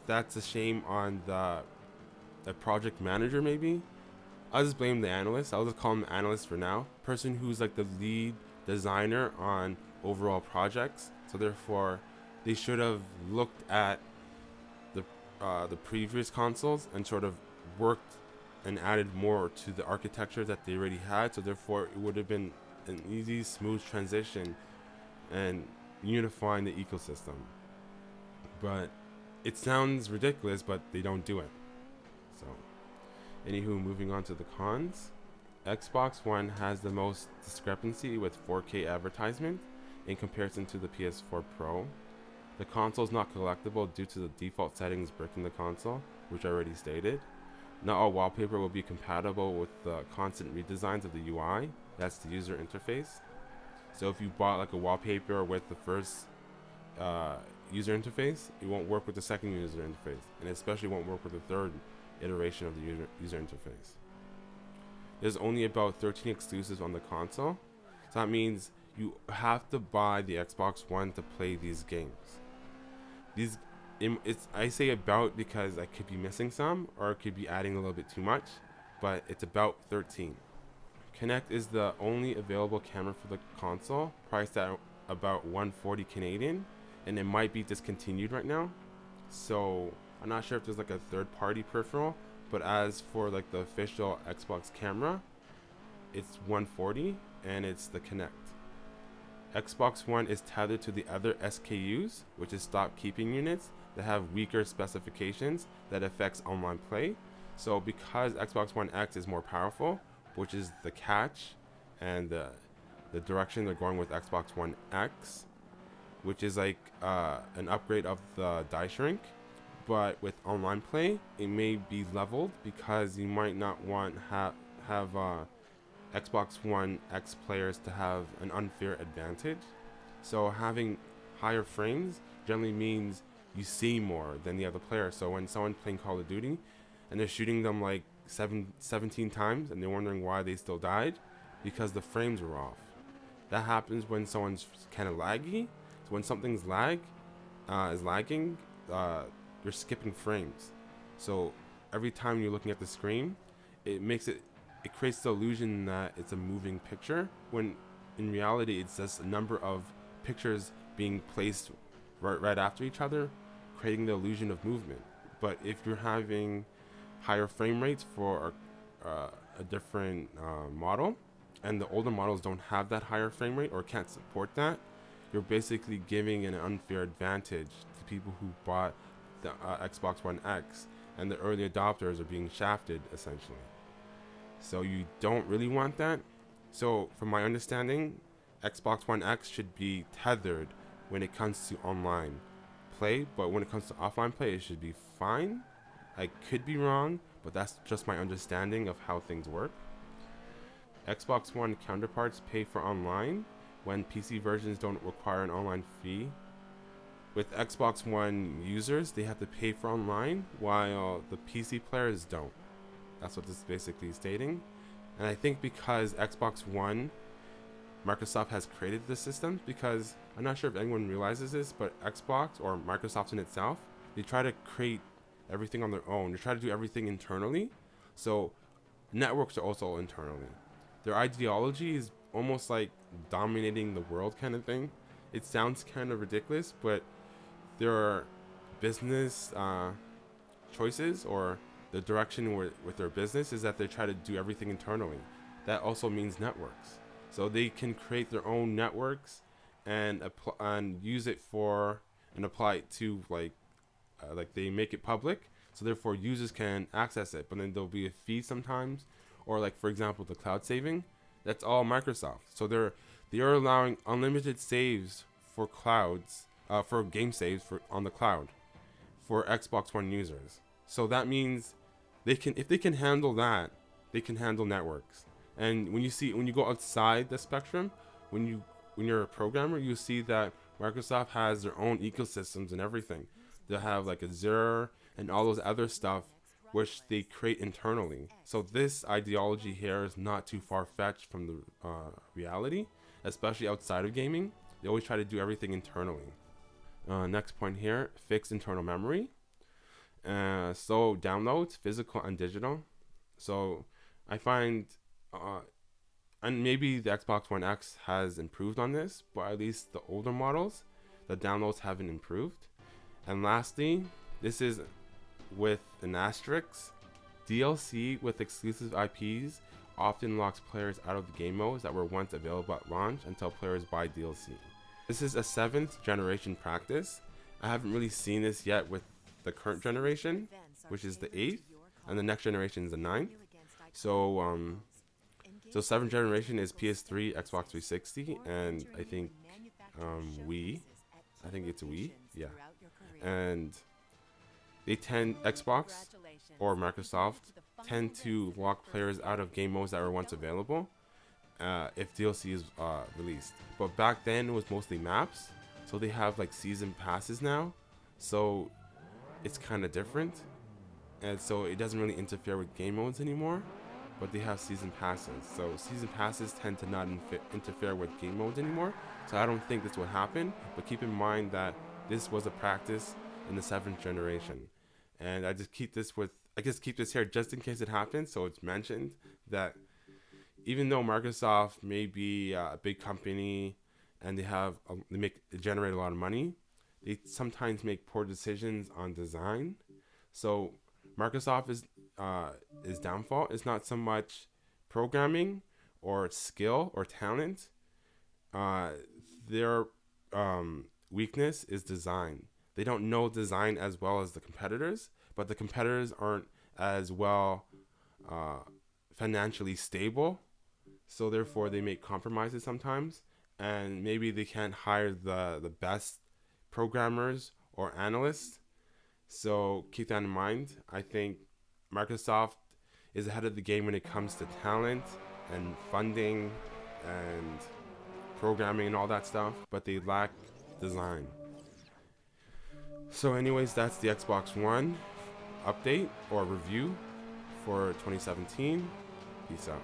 That's a shame on the project manager, maybe. I'll just blame the analyst. I'll just call him analyst for now. Person who's like the lead designer on overall projects. So therefore, they should have looked at the previous consoles and sort of worked and added more to the architecture that they already had. So therefore, it would have been an easy, smooth transition and unifying the ecosystem. But it sounds ridiculous, but they don't do it. So, anywho, moving on to the cons. Xbox One has the most discrepancy with 4K advertisement in comparison to the PS4 Pro. The console is not collectible due to the default settings bricking the console, which I already stated. Not all wallpaper will be compatible with the constant redesigns of the UI. That's the user interface. So if you bought like a wallpaper with the first user interface, it won't work with the second user interface, and especially won't work with the third iteration of the user interface. There's only about 13 exclusives on the console, so that means you have to buy the Xbox One to play these games. I say about because I could be missing some, or I could be adding a little bit too much, but it's about 13. Kinect is the only available camera for the console, priced at about 140 Canadian, and it might be discontinued right now. So I'm not sure if there's like a third-party peripheral, but as for like the official Xbox camera, it's 140 and it's the Kinect. Xbox One is tethered to the other SKUs, which is stock keeping units that have weaker specifications that affects online play. So because Xbox One X is more powerful, which is the catch and the direction they're going with Xbox One X, which is like an upgrade of the die shrink, but with online play it may be leveled because you might not want have Xbox One X players to have an unfair advantage. So having higher frames generally means you see more than the other player. So when someone's playing Call of Duty and they're shooting them like 17 times and they're wondering why they still died, because the frames were off. That happens when someone's kind of laggy. So when something's is lagging, you're skipping frames. So every time you're looking at the screen, it creates the illusion that it's a moving picture, when in reality it's just a number of pictures being placed right after each other, creating the illusion of movement. But if you're having higher frame rates for a different model, and the older models don't have that higher frame rate or can't support that, you're basically giving an unfair advantage to people who bought the Xbox One X, and the early adopters are being shafted essentially. So you don't really want that. So from my understanding, Xbox One X should be tethered when it comes to online play, but when it comes to offline play, it should be fine. I could be wrong, but that's just my understanding of how things work. Xbox One counterparts pay for online when PC versions don't require an online fee. With Xbox One users, they have to pay for online, while the PC players don't. That's what this is basically stating. And I think because Xbox One, Microsoft has created this system, because I'm not sure if anyone realizes this, but Xbox or Microsoft in itself, they try to create everything on their own. They try to do everything internally. So networks are also internally. Their ideology is almost like dominating the world kind of thing. It sounds kind of ridiculous, but their business choices, or the direction with their business, is that they try to do everything internally. that also means networks. So they can create their own networks and use it for and apply it to like they make it public. So therefore users can access it, but then there'll be a fee sometimes, or like for example the cloud saving. That's all Microsoft. So they are allowing unlimited saves for clouds, for game saves for on the cloud for Xbox One users. So that means if they can handle that, they can handle networks. And when you go outside the spectrum, when you're a programmer, you see that Microsoft has their own ecosystems and everything. They have like Azure and all those other stuff which they create internally. So this ideology here is not too far-fetched from the reality, especially outside of gaming. They always try to do everything internally. Next point here, fixed internal memory. So downloads, physical and digital. So I find, and maybe the Xbox One X has improved on this, but at least the older models, the downloads haven't improved. And lastly, this is with an asterisk, DLC with exclusive IPs often locks players out of the game modes that were once available at launch until players buy DLC. This is a 7th generation practice. I haven't really seen this yet with the current generation, which is the 8th, and the next generation is the 9th. So 7th generation is PS3, Xbox 360, and I think Wii. I think it's Wii, yeah. And Xbox or Microsoft tend to lock players out of game modes that were once available if DLC is released. But back then it was mostly maps, so they have like season passes now, so it's kind of different, and so it doesn't really interfere with game modes anymore, but they have season passes. So season passes tend to not interfere with game modes anymore, so I don't think this will happen. But keep in mind that this was a practice in the 7th generation, and I just keep this here just in case it happens, so it's mentioned that even though Microsoft may be a big company and they generate a lot of money, they sometimes make poor decisions on design. So Microsoft's downfall is not so much programming or skill or talent. Their weakness is design. They don't know design as well as the competitors, but the competitors aren't as well financially stable, so therefore they make compromises sometimes, and maybe they can't hire the best programmers or analysts. So keep that in mind. I think Microsoft is ahead of the game when it comes to talent and funding and programming and all that stuff, but they lack design. So anyways, that's the Xbox One update or review for 2017. Peace out.